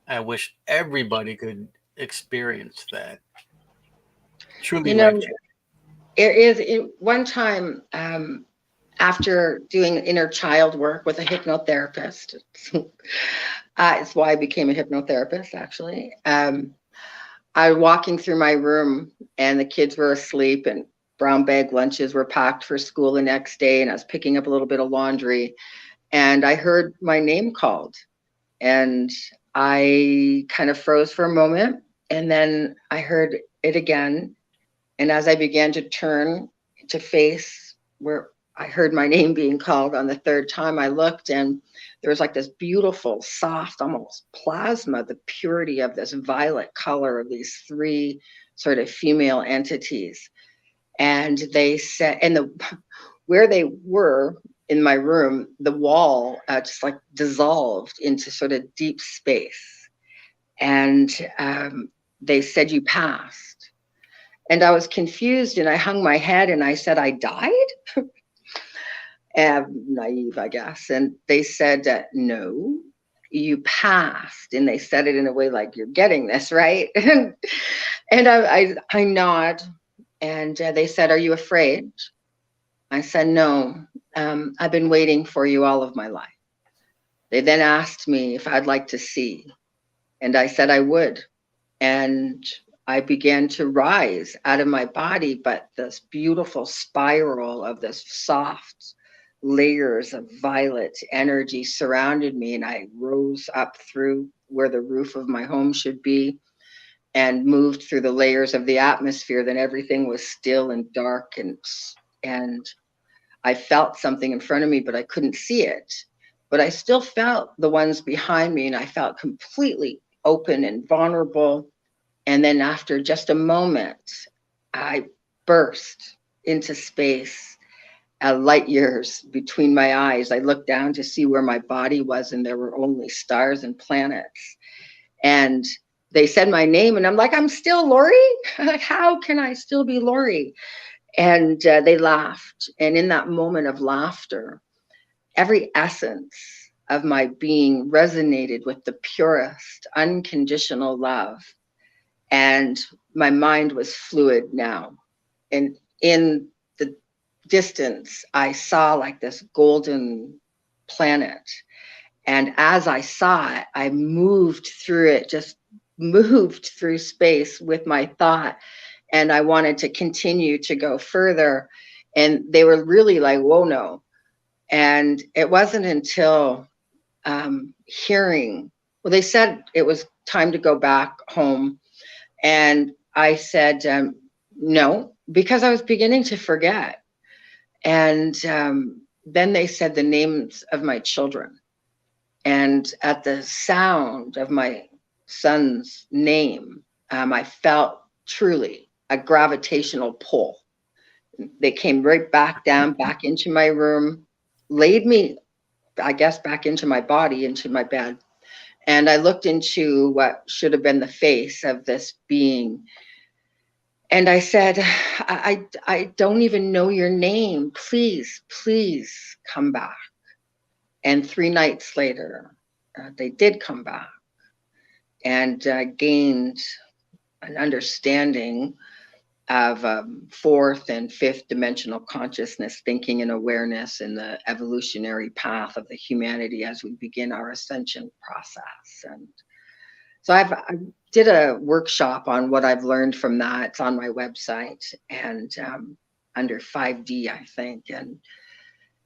I wish everybody could experience that. Truly
You
life
know,
changing.
it is one time after doing inner child work with a hypnotherapist. It's why I became a hypnotherapist, actually. I was walking through my room and the kids were asleep and brown bag lunches were packed for school the next day. And I was picking up a little bit of laundry and I heard my name called and I kind of froze for a moment. And then I heard it again. And as I began to turn to face where I heard my name being called on the third time, I looked and there was like this beautiful, soft, almost plasma, the purity of this violet color of these three sort of female entities. And they said, and the where they were in my room, the wall just like dissolved into sort of deep space. And they said, "You passed." And I was confused and I hung my head and I said, "I died?" Naive, I guess. And they said, "No, you passed." And they said it in a way like, "You're getting this, right?" And I nod and they said, "Are you afraid?" I said, "No, I've been waiting for you all of my life." They then asked me if I'd like to see. And I said I would. And I began to rise out of my body, but this beautiful spiral of this soft layers of violet energy surrounded me. And I rose up through where the roof of my home should be and moved through the layers of the atmosphere. Then everything was still and dark and I felt something in front of me, but I couldn't see it. But I still felt the ones behind me, and I felt completely open and vulnerable. And then after just a moment, I burst into space light years between my eyes. I looked down to see where my body was, and there were only stars and planets. And they said my name, and I'm like, I'm still Laurie? Like, how can I still be Laurie? And they laughed. And in that moment of laughter, every essence of my being resonated with the purest, unconditional love. And my mind was fluid now. And in the distance, I saw like this golden planet. And as I saw it, I moved through it, just moved through space with my thought. And I wanted to continue to go further. And they were really like, whoa, no. And it wasn't until hearing, well, they said it was time to go back home. And I said, no, because I was beginning to forget. And then they said the names of my children. And at the sound of my son's name, I felt truly a gravitational pull. They came right back down, back into my room, laid me, I guess, back into my body, into my bed. And I looked into what should have been the face of this being. And I said, I don't even know your name. Please, please come back. And 3 nights later, they did come back and gained an understanding of fourth and fifth dimensional consciousness, thinking and awareness in the evolutionary path of the humanity as we begin our ascension process. And so I did a workshop on what I've learned from that. It's on my website, and under 5D, I think. And,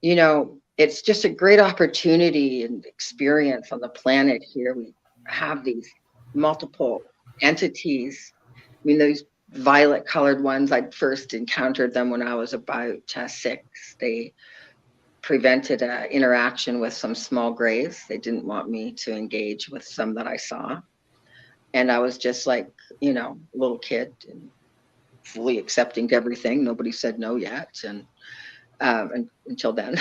you know, it's just a great opportunity and experience on the planet here. We have these multiple entities. I mean, those violet colored ones, I first encountered them when I was about 6. They prevented an interaction with some small grays. They didn't want me to engage with some that I saw. And I was just like, you know, a little kid and fully accepting everything. Nobody said no yet. And until then.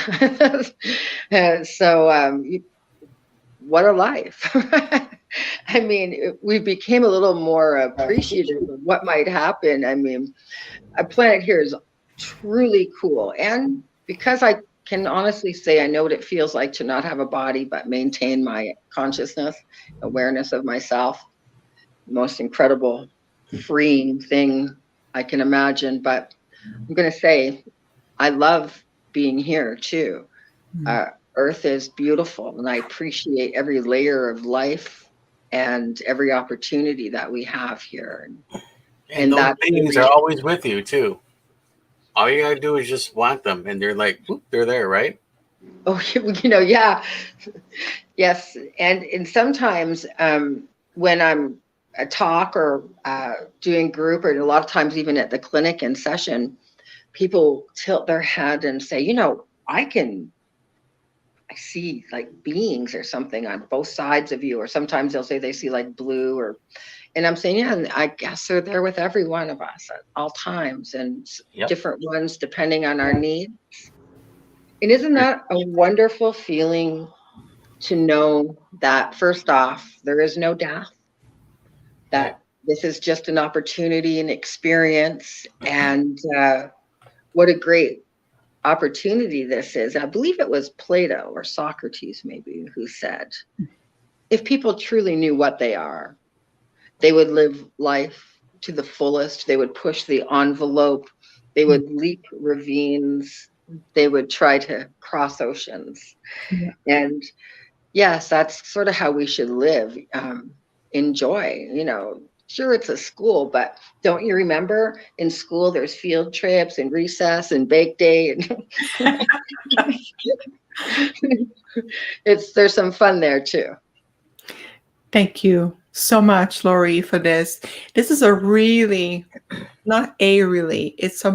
So what a life. I mean, we became a little more appreciative of what might happen. I mean, our planet here is truly cool. And because I can honestly say I know what it feels like to not have a body, but maintain my consciousness, awareness of myself, most incredible, freeing thing I can imagine. But I'm going to say, I love being here too. Earth is beautiful, and I appreciate every layer of life and every opportunity that we have here.
And those beings are always with you too. All you gotta do is just want them, and they're like, whoop, they're there, right?
Oh, you know, yeah, yes. And sometimes when I'm a talk or doing group, or a lot of times even at the clinic in session, people tilt their head and say, you know, I see like beings or something on both sides of you. Or sometimes they'll say they see like blue, and I'm saying, yeah, I guess they're there with every one of us at all times, and different ones depending on our needs. And isn't that a wonderful feeling to know that, first off, there is no death, that this is just an opportunity and experience, and what a great opportunity this is. I believe it was Plato or Socrates maybe who said, if people truly knew what they are, they would live life to the fullest. They would push the envelope. They would leap ravines. They would try to cross oceans. Yeah. And yes, that's sort of how we should live. Enjoy, you know. Sure, it's a school, but don't you remember in school there's field trips and recess and bake day, and there's some fun there too.
Thank you so much, Laurie, for this. This is a really, it's a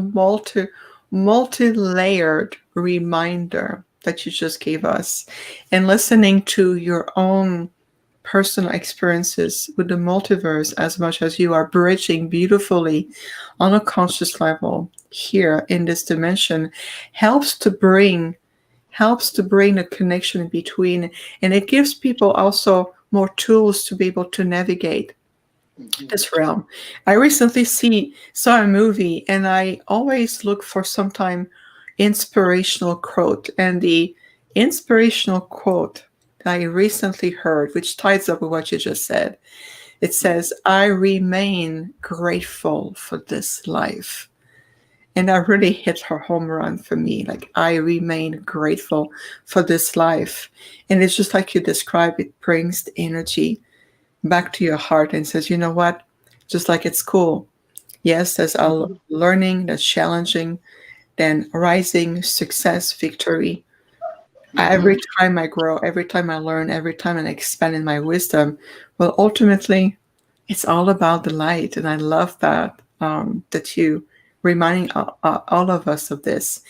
multi-layered reminder that you just gave us. And listening to your own personal experiences with the multiverse as much as you are bridging beautifully on a conscious level here in this dimension helps to bring a connection in between, and it gives people also more tools to be able to navigate this realm. I recently saw a movie, and I always look for sometime inspirational quote, and the inspirational quote that I recently heard, which ties up with what you just said, it says, "I remain grateful for this life." And that really hit her home run for me. Like, I remain grateful for this life. And it's just like you described, it brings the energy back to your heart and says, you know what? Just like at school. Yes, there's a learning, that's challenging, then rising, success, victory. Every time I grow, every time I learn, every time I expand in my wisdom, well, ultimately, it's all about the light. And I love that, that you reminding all of us of this.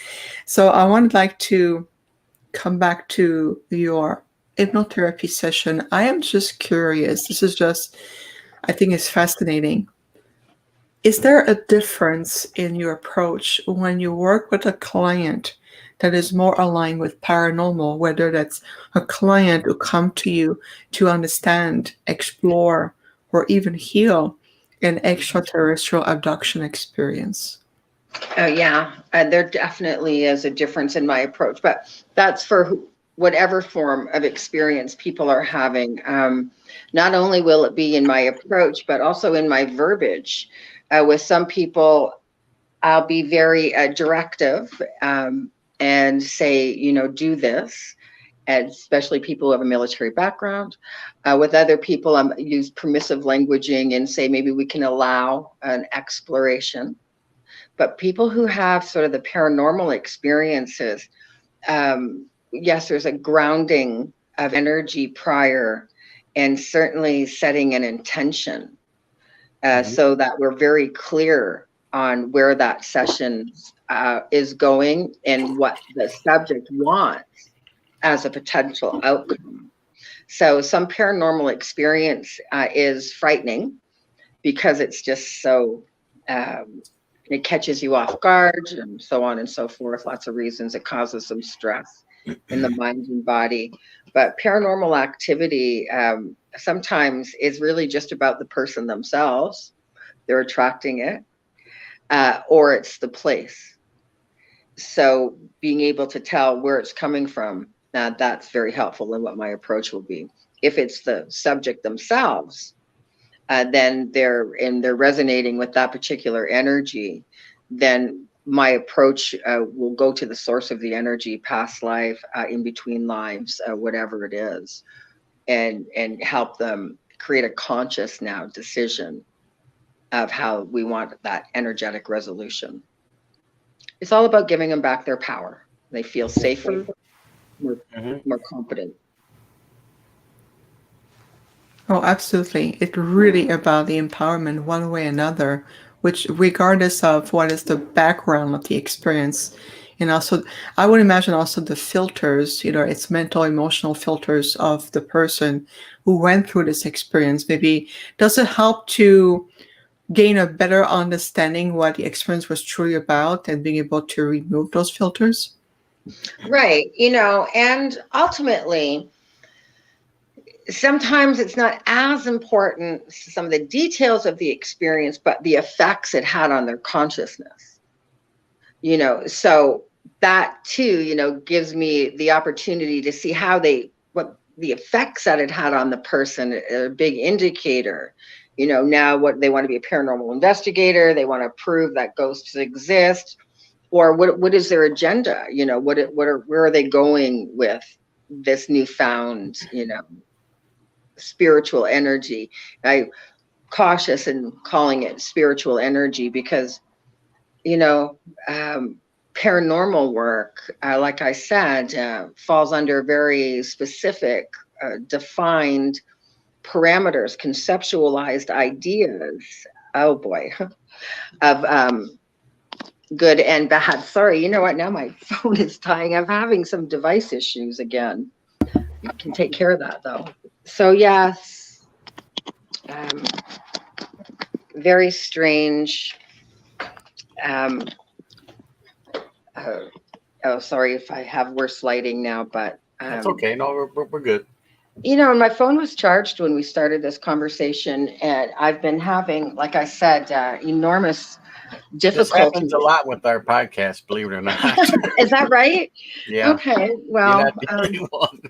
So I would like to come back to your hypnotherapy session. I am just curious. This is just, I think it's fascinating. Is there a difference in your approach when you work with a client that is more aligned with paranormal, whether that's a client who come to you to understand, explore, or even heal an extraterrestrial abduction experience?
Oh, yeah, there definitely is a difference in my approach, but that's for whatever form of experience people are having. Not only will it be in my approach, but also in my verbiage. With some people, I'll be very directive and say, do this, and especially people who have a military background. With other people, I use permissive languaging and say, maybe we can allow an exploration. But people who have sort of the paranormal experiences, yes, there's a grounding of energy prior, and certainly setting an intention so that we're very clear on where that session is going and what the subject wants as a potential outcome. So some paranormal experience is frightening because it's just so it catches you off guard and so on and so forth. Lots of reasons. It causes some stress in the mind and body. But paranormal activity sometimes is really just about the person themselves. They're attracting it, or it's the place. So being able to tell where it's coming from, that's very helpful in what my approach will be. If it's the subject themselves, then they're resonating with that particular energy, then my approach will go to the source of the energy, past life, in between lives, whatever it is, and help them create a conscious now decision of how we want that energetic resolution. It's all about giving them back their power. They feel safer, more confident.
Oh, absolutely. It's really about the empowerment one way or another, which regardless of what is the background of the experience. And also, I would imagine also the filters, it's mental, emotional filters of the person who went through this experience. Maybe does it help to gain a better understanding what the experience was truly about and being able to remove those filters?
Right. And ultimately, sometimes it's not as important, some of the details of the experience, but the effects it had on their consciousness. So that too, gives me the opportunity to see what the effects that it had on the person, a big indicator. Now what they want to be a paranormal investigator, they want to prove that ghosts exist, or what is their agenda? Where are they going with this newfound, spiritual energy? I cautious in calling it spiritual energy because, paranormal work, like I said, falls under very specific, defined parameters, conceptualized ideas. Oh boy, of good and bad. Sorry, you know what? Now my phone is dying. I'm having some device issues again. I can take care of that though. So yes, very strange. Um, oh, sorry if I have worse lighting now, but
That's okay. No, we're good.
you know, my phone was charged when we started this conversation, and I've been having, like I said, enormous
This
difficulty.
happens a lot with our podcast, believe it or not.
Is that right?
Yeah.
Okay.
You're
Well,
not the only one.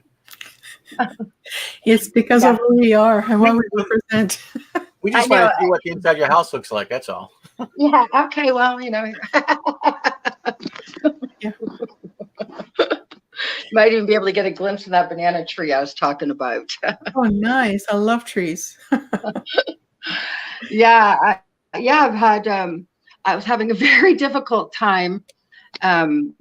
It's because
yeah,
of who we are and what we represent.
We
I
just
know.
want to see what the inside of your house looks like. That's all.
Yeah. Okay. Well, you know,
Yeah.
might even be able to get a glimpse of that banana tree I was talking about.
Oh, nice. I love trees.
Yeah. I've had, I was having a very difficult time, um,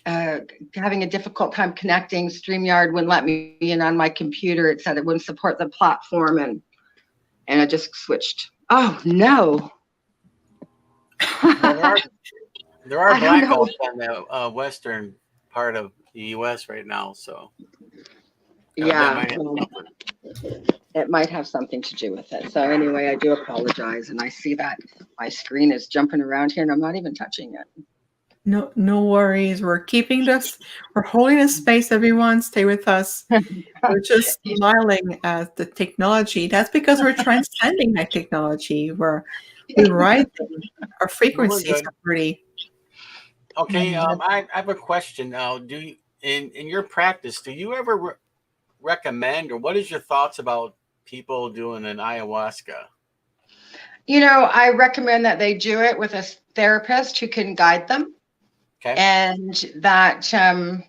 having a difficult time connecting. StreamYard wouldn't let me in on my computer. It said it wouldn't support the platform, and I just switched. Oh no.
Well, there are
I don't know.
blackouts on the western part of the U.S. right now, so that
Yeah,
might have something.
it might have something to do with it. So anyway, I do apologize, and I see that my screen is jumping around here, and I'm not even touching it.
No worries. We're keeping this. We're holding a space. Everyone, stay with us. We're just smiling at the technology. That's because we're transcending that technology. We're rising. Our frequencies
good.
are pretty.
Okay, I have a question now. Do you, in your practice, do you ever recommend, or what is your thoughts about people doing an ayahuasca?
You know, I recommend that they do it with a therapist who can guide them.
Okay.
And that,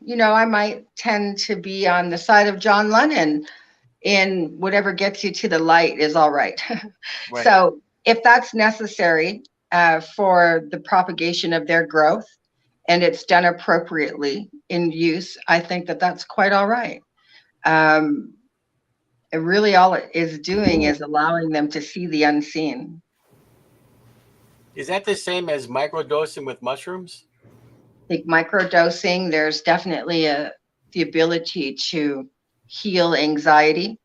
you know, I might tend to be on the side of John Lennon in whatever gets you to the light is all right.
Right.
So if that's necessary for the propagation of their growth and it's done appropriately in use, I think that that's quite all right. It really all it is doing is allowing them to see the unseen.
Is that the same as microdosing with mushrooms?
I think microdosing, there's definitely the ability to heal anxiety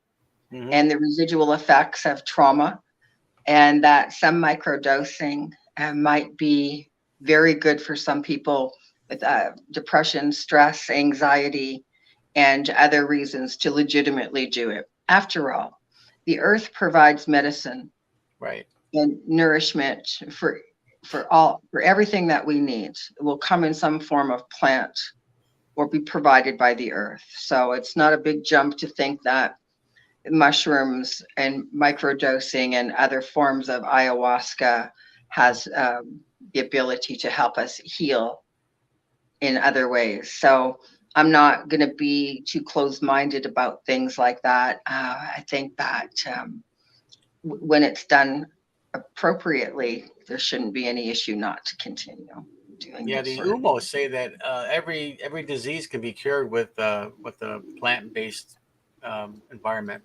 and the residual effects of trauma, and that some microdosing might be very good for some people with depression, stress, anxiety, and other reasons to legitimately do it. After all, the earth provides medicine,
right,
and nourishment for everything that we need. It will come in some form of plant or be provided by the earth. So it's not a big jump to think that mushrooms and microdosing and other forms of ayahuasca has the ability to help us heal in other ways. So I'm not going to be too closed-minded about things like that. I think that when it's done appropriately, there shouldn't be any issue not to continue doing.
Yeah, the UMOs say that every disease can be cured with a plant-based environment.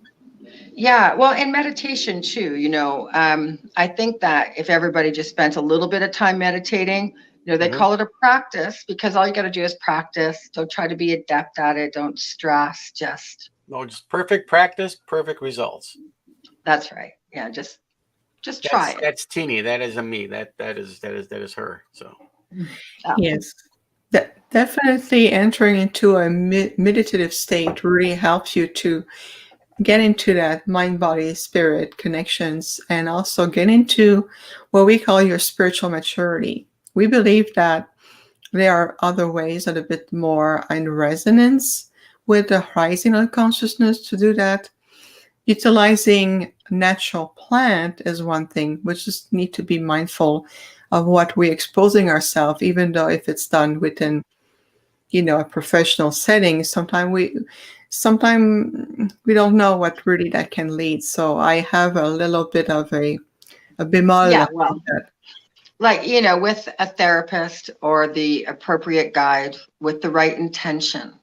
Yeah, well, and meditation too. You know, I think that if everybody just spent a little bit of time meditating, you know, they call it a practice because all you got to do is practice. Don't try to be adept at it. Don't stress. Just
perfect practice, perfect results.
That's right. Yeah, just try it.
That's Teeny. That isn't me. That is her. So
Yes, definitely entering into a meditative state really helps you to get into that mind, body, spirit connections, and also get into what we call your spiritual maturity. We believe that there are other ways that are a bit more in resonance with the rising of consciousness to do that. Utilizing natural plant is one thing. We just need to be mindful of what we're exposing ourselves, even though if it's done within, a professional setting, sometimes we don't know what really that can lead. So I have a little bit of a bémol.
Yeah, well, like, with a therapist or the appropriate guide with the right intention.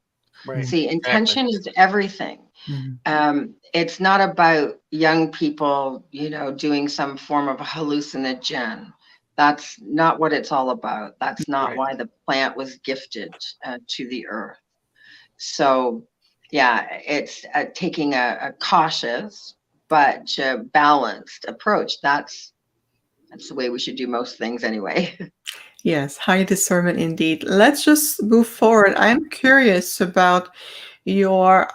Right. See, intention is everything. Mm-hmm. It's not about young people, doing some form of a hallucinogen. That's not what it's all about. That's not why the plant was gifted to the earth. So yeah, it's taking a cautious but balanced approach. That's the way we should do most things anyway.
Yes, high discernment indeed. Let's just move forward. I'm curious about your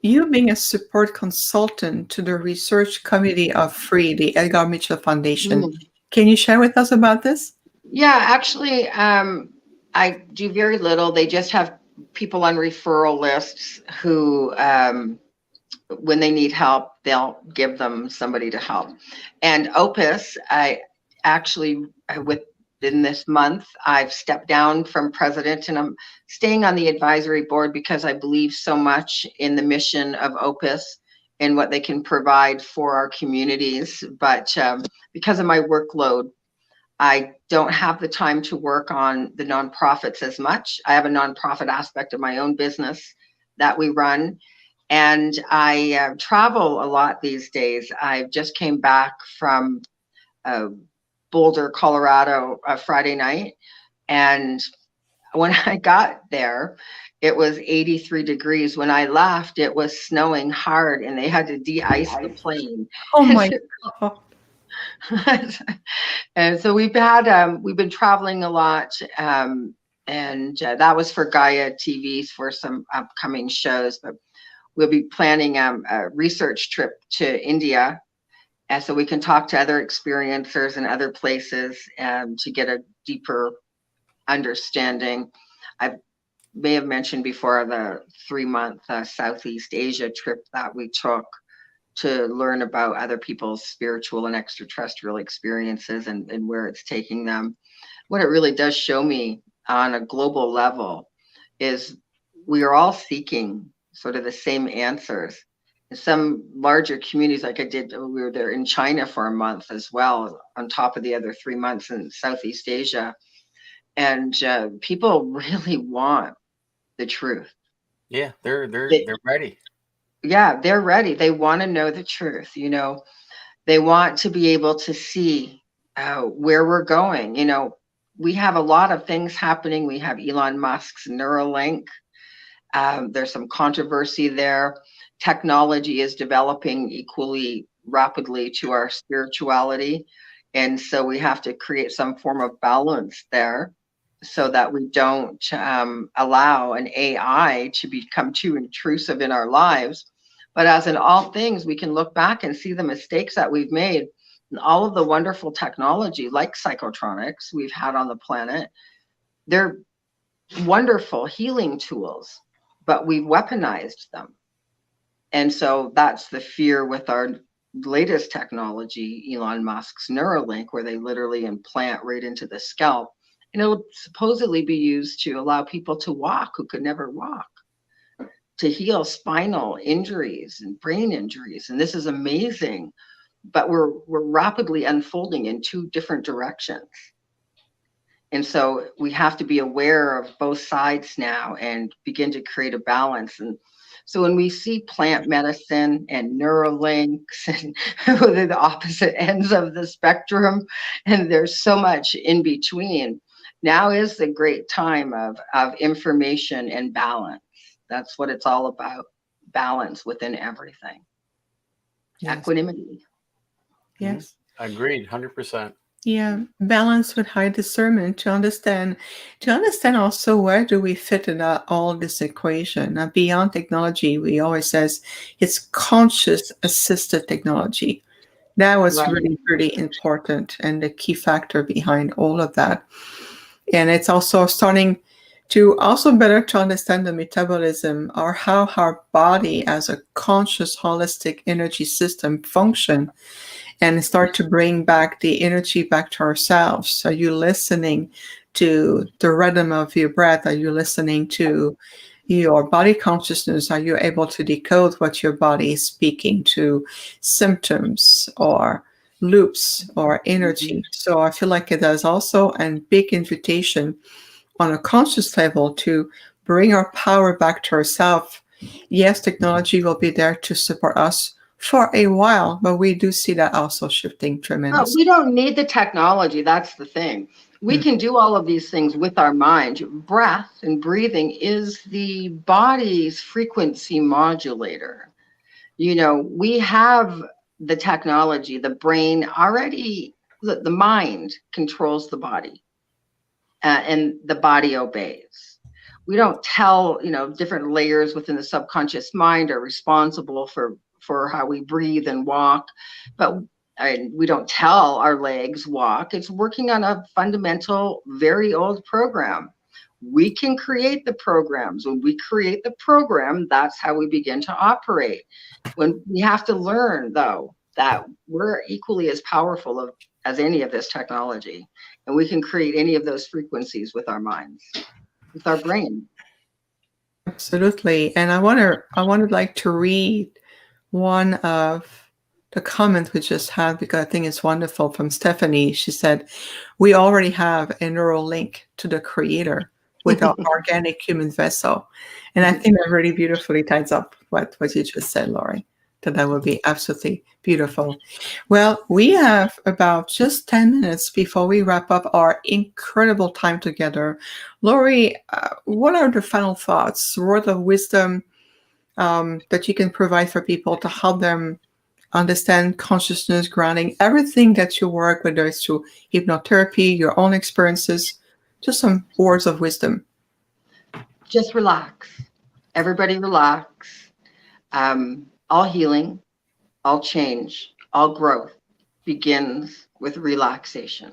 you being a support consultant to the research committee of FREE, the Edgar Mitchel Foundation.
Mm.
Can you share with us about this?
Yeah, actually, I do very little. They just have people on referral lists who, when they need help, they'll give them somebody to help. And OPUS, I actually, within this month, I've stepped down from president, and I'm staying on the advisory board because I believe so much in the mission of OPUS and what they can provide for our communities. But because of my workload, I don't have the time to work on the nonprofits as much. I have a nonprofit aspect of my own business that we run, and I travel a lot these days. I just came back from Boulder, Colorado, Friday night, and when I got there, it was 83 degrees. When I left, it was snowing hard, and they had to de-ice the plane.
Oh my God.
And so we've been traveling a lot, and that was for Gaia TVs for some upcoming shows. But we'll be planning a research trip to India, and so we can talk to other experiencers in other places to get a deeper understanding. I may have mentioned before the 3-month Southeast Asia trip that we took to learn about other people's spiritual and extraterrestrial experiences and where it's taking them. What it really does show me on a global level is we are all seeking sort of the same answers. In some larger communities, like we were there in China for a month as well, on top of the other 3 months in Southeast Asia. And people really want the truth.
Yeah, they're ready.
Yeah, they're ready. They want to know the truth. They want to be able to see where we're going. We have a lot of things happening. We have Elon Musk's Neuralink. There's some controversy there. Technology is developing equally rapidly to our spirituality. And so we have to create some form of balance there so that we don't allow an AI to become too intrusive in our lives. But as in all things, we can look back and see the mistakes that we've made and all of the wonderful technology like psychotronics we've had on the planet. They're wonderful healing tools, but we've weaponized them. And so that's the fear with our latest technology, Elon Musk's Neuralink, where they literally implant right into the scalp. And it'll supposedly be used to allow people to walk who could never walk, to heal spinal injuries and brain injuries. And this is amazing, but we're rapidly unfolding in 2 different directions. And so we have to be aware of both sides now and begin to create a balance. And so when we see plant medicine and Neuralinks, and they're the opposite ends of the spectrum, and there's so much in between, now is the great time of information and balance. That's what it's all about. Balance within everything. Yes. Equanimity.
Yes.
Agreed, 100%.
Yeah, balance with high discernment to understand also where do we fit in all this equation. Now, beyond technology, we always says it's conscious assisted technology. That was really, really important and the key factor behind all of that. And it's also starting to also better to understand the metabolism or how our body as a conscious holistic energy system function, and start to bring back the energy back to ourselves. Are you listening to the rhythm of your breath? Are you listening to your body consciousness? Are you able to decode what your body is speaking to, symptoms or loops or energy? So I feel like it is also a big invitation on a conscious level to bring our power back to ourselves. Yes, technology will be there to support us for a while, but we do see that also shifting
Oh,
tremendously.
we don't need the technology. That's the thing. We can do all of these things with our mind. Breath and breathing is the body's frequency modulator. You know, we have the technology, the brain already, the mind controls the body, and the body obeys. We don't tell, you know, different layers within the subconscious mind are responsible for how we breathe and walk, but we don't tell our legs walk. It's working on a fundamental, very old program. We can create the programs. When we create the program, that's how we begin to operate. When we have to learn, though, that we're equally as powerful as any of this technology, and we can create any of those frequencies with our minds, with our brain.
Absolutely. And I would like to read one of the comments we just had because I think it's wonderful from Stephanie. She said, "We already have a neural link to the creator with our organic human vessel." And I think that really beautifully ties up what you just said, Laurie. That would be absolutely beautiful. Well, we have about just 10 minutes before we wrap up our incredible time together. Laurie, what are the final thoughts, words of wisdom that you can provide for people to help them understand consciousness, grounding, everything that you work, whether it's through hypnotherapy, your own experiences, just some words of wisdom.
Just relax. Everybody relax. All healing, all change, all growth begins with relaxation.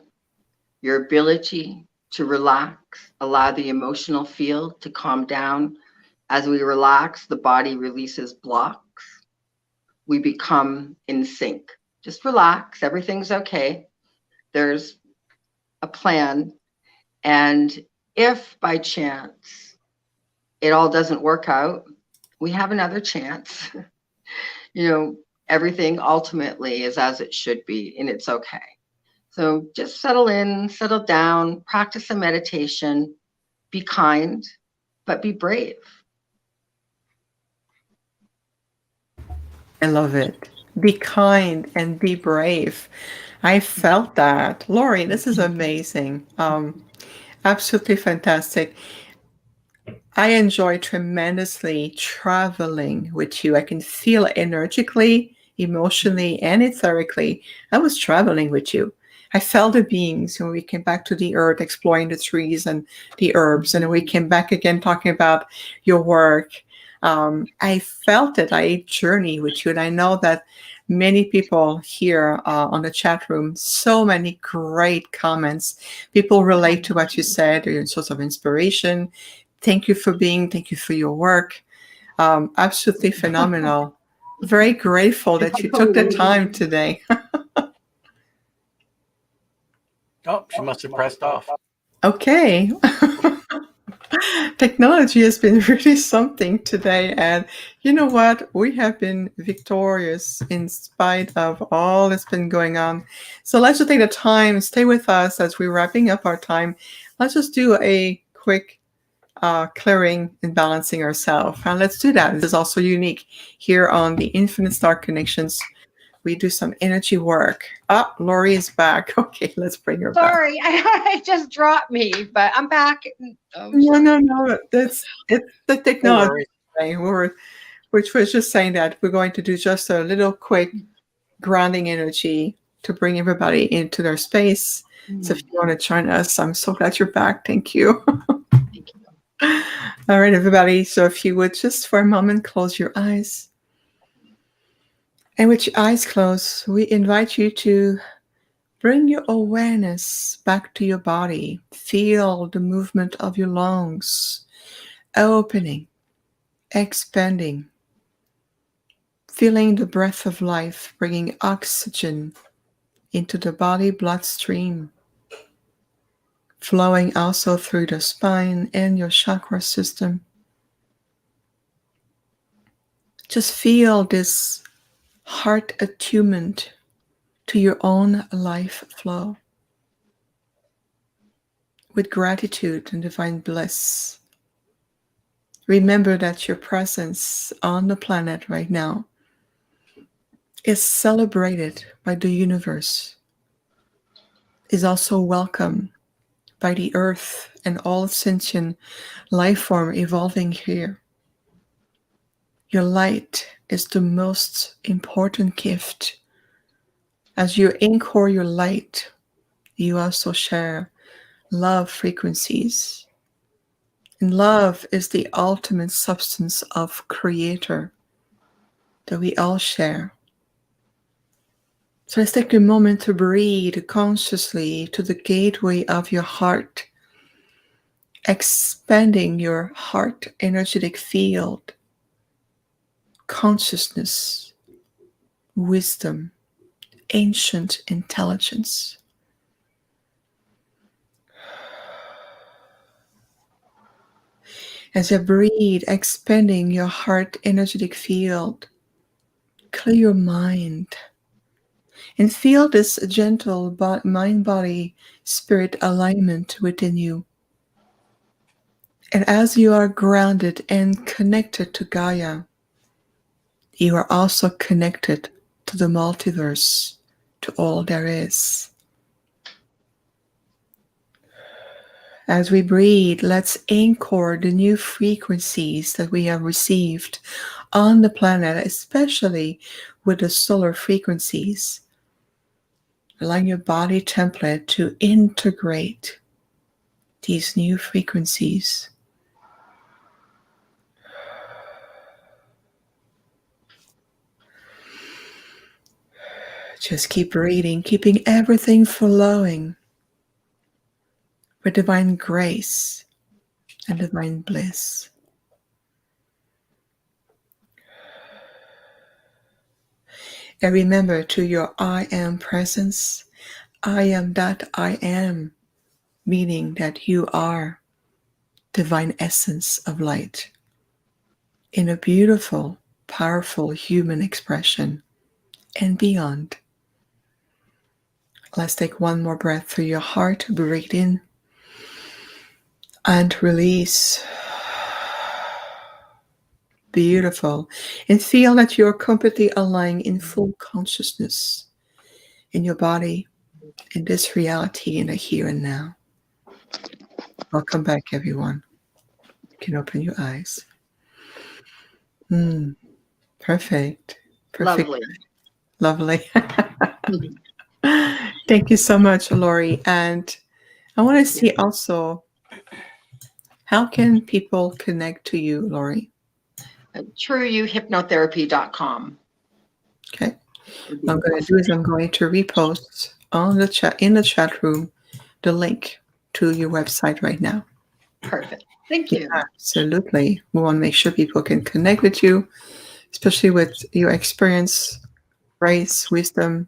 Your ability to relax, allow the emotional field to calm down. As we relax, the body releases blocks. We become in sync. Just relax. Everything's okay. There's a plan. And if by chance it all doesn't work out, we have another chance. You know, everything ultimately is as it should be, and it's okay. So just settle in, settle down, practice some meditation, be kind, but be brave.
I love it. Be kind and be brave. I felt that. Laurie, this is amazing. Absolutely fantastic. I enjoy tremendously traveling with you. I can feel energically, emotionally, and etherically. I was traveling with you. I felt the beings when we came back to the earth, exploring the trees and the herbs, and then we came back again talking about your work. I felt it. I journey with you, and I know that many people here on the chat room, so many great comments. People relate to what you said. You're a source of inspiration. Thank you for your work. Absolutely phenomenal. Very grateful that you took the time today.
Oh, she must have pressed off.
Okay. Technology has been really something today. And you know what? We have been victorious in spite of all that's been going on. So let's just take the time, stay with us as we're wrapping up our time. Let's just do a quick clearing and balancing ourselves. And let's do that. This is also unique here on the Infinite Star Connections. We do some energy work. Laurie is back. Okay, let's bring her back.
Sorry, it just dropped me, but I'm back.
No. It's the
No
technology.
worries.
Which was just saying that we're going to do just a little quick grounding energy to bring everybody into their space. So if you want to join us, I'm so glad you're back. Thank you.
Thank you.
All right, everybody. So if you would just for a moment close your eyes. And with your eyes closed, we invite you to bring your awareness back to your body. Feel the movement of your lungs, opening, expanding. Feeling the breath of life, bringing oxygen into the body bloodstream, flowing also through the spine and your chakra system. Just feel this heart attunement to your own life flow with gratitude and divine bliss. Remember that your presence on the planet right now is celebrated by the universe, is also welcome by the earth and all sentient life form evolving here. Your light is the most important gift. As you anchor your light, you also share love frequencies. And love is the ultimate substance of Creator that we all share. So let's take a moment to breathe consciously to the gateway of your heart, expanding your heart energetic field, consciousness, wisdom, ancient intelligence. As you breathe, expanding your heart energetic field, clear your mind and feel this gentle mind, body, spirit alignment within you. And as you are grounded and connected to Gaia, you are also connected to the multiverse, to all there is. As we breathe, let's anchor the new frequencies that we have received on the planet, especially with the solar frequencies. Allowing your body template to integrate these new frequencies. Just keep breathing, keeping everything flowing with divine grace and divine bliss. And remember to your I am presence, I am that I am, meaning that you are divine essence of light in a beautiful, powerful human expression and beyond. Let's take one more breath through your heart. Breathe in and release. Beautiful. And feel that you're completely aligned in full consciousness in your body, in this reality, in the here and now. Welcome back, everyone. You can open your eyes. Perfect. Perfect.
Lovely.
Thank you so much, Laurie. And I want to see also, how can people connect to you, Laurie?
TrueYouHypnotherapy.com.
Okay. What I'm going to do is I'm going to repost on the chat, in the chat room, the link to your website right now.
Perfect. Thank you.
Yeah, absolutely. We want to make sure people can connect with you, especially with your experience, race, wisdom.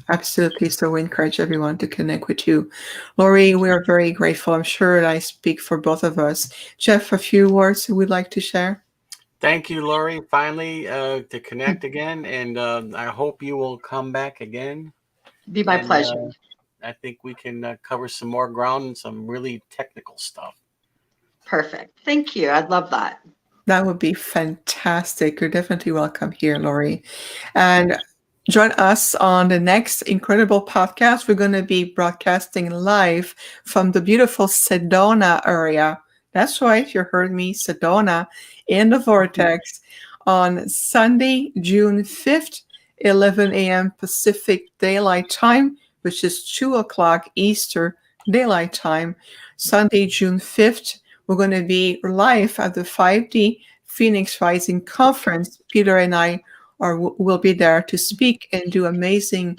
Absolutely. So we encourage everyone to connect with you. Laurie, we are very grateful. I'm sure that I speak for both of us. Jeff, a few words you would like to share?
Thank you, Laurie, finally to connect again. And I hope you will come back again.
It'd be my pleasure.
I think we can cover some more ground and some really technical stuff.
Perfect. Thank you. I'd love that.
That would be fantastic. You're definitely welcome here, Laurie. And join us on the next incredible podcast. We're going to be broadcasting live from the beautiful Sedona area. That's right, you heard me, Sedona, in the vortex on Sunday, June 5th, 11 a.m. Pacific Daylight Time, which is 2 o'clock Eastern Daylight Time. Sunday, June 5th, we're going to be live at the 5D Phoenix Rising Conference. Peter and I will be there to speak and do amazing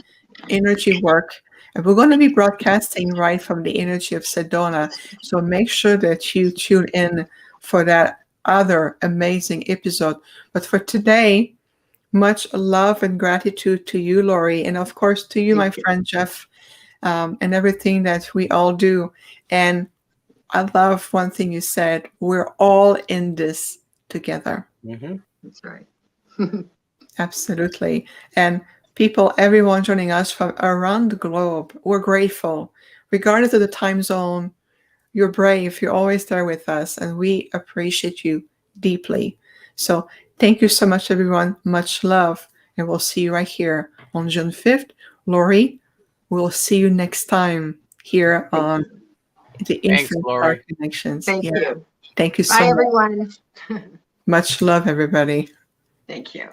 energy work. And we're going to be broadcasting right from the energy of Sedona. So make sure that you tune in for that other amazing episode. But for today, much love and gratitude to you, Laurie, and of course to you, my friend Jeff, and everything that we all do. And I love one thing you said, we're all in this together.
Mm-hmm.
That's right.
Absolutely. And people, everyone joining us from around the globe, we're grateful. Regardless of the time zone, you're brave. You're always there with us, and we appreciate you deeply. So thank you so much, everyone. Much love. And we'll see you right here on June 5th. Laurie, we'll see you next time here on the
Thanks,
Infinite Star
Laurie.
Connections.
Thank you.
Thank you so
Bye,
much.
everyone.
Much love, everybody.
Thank you.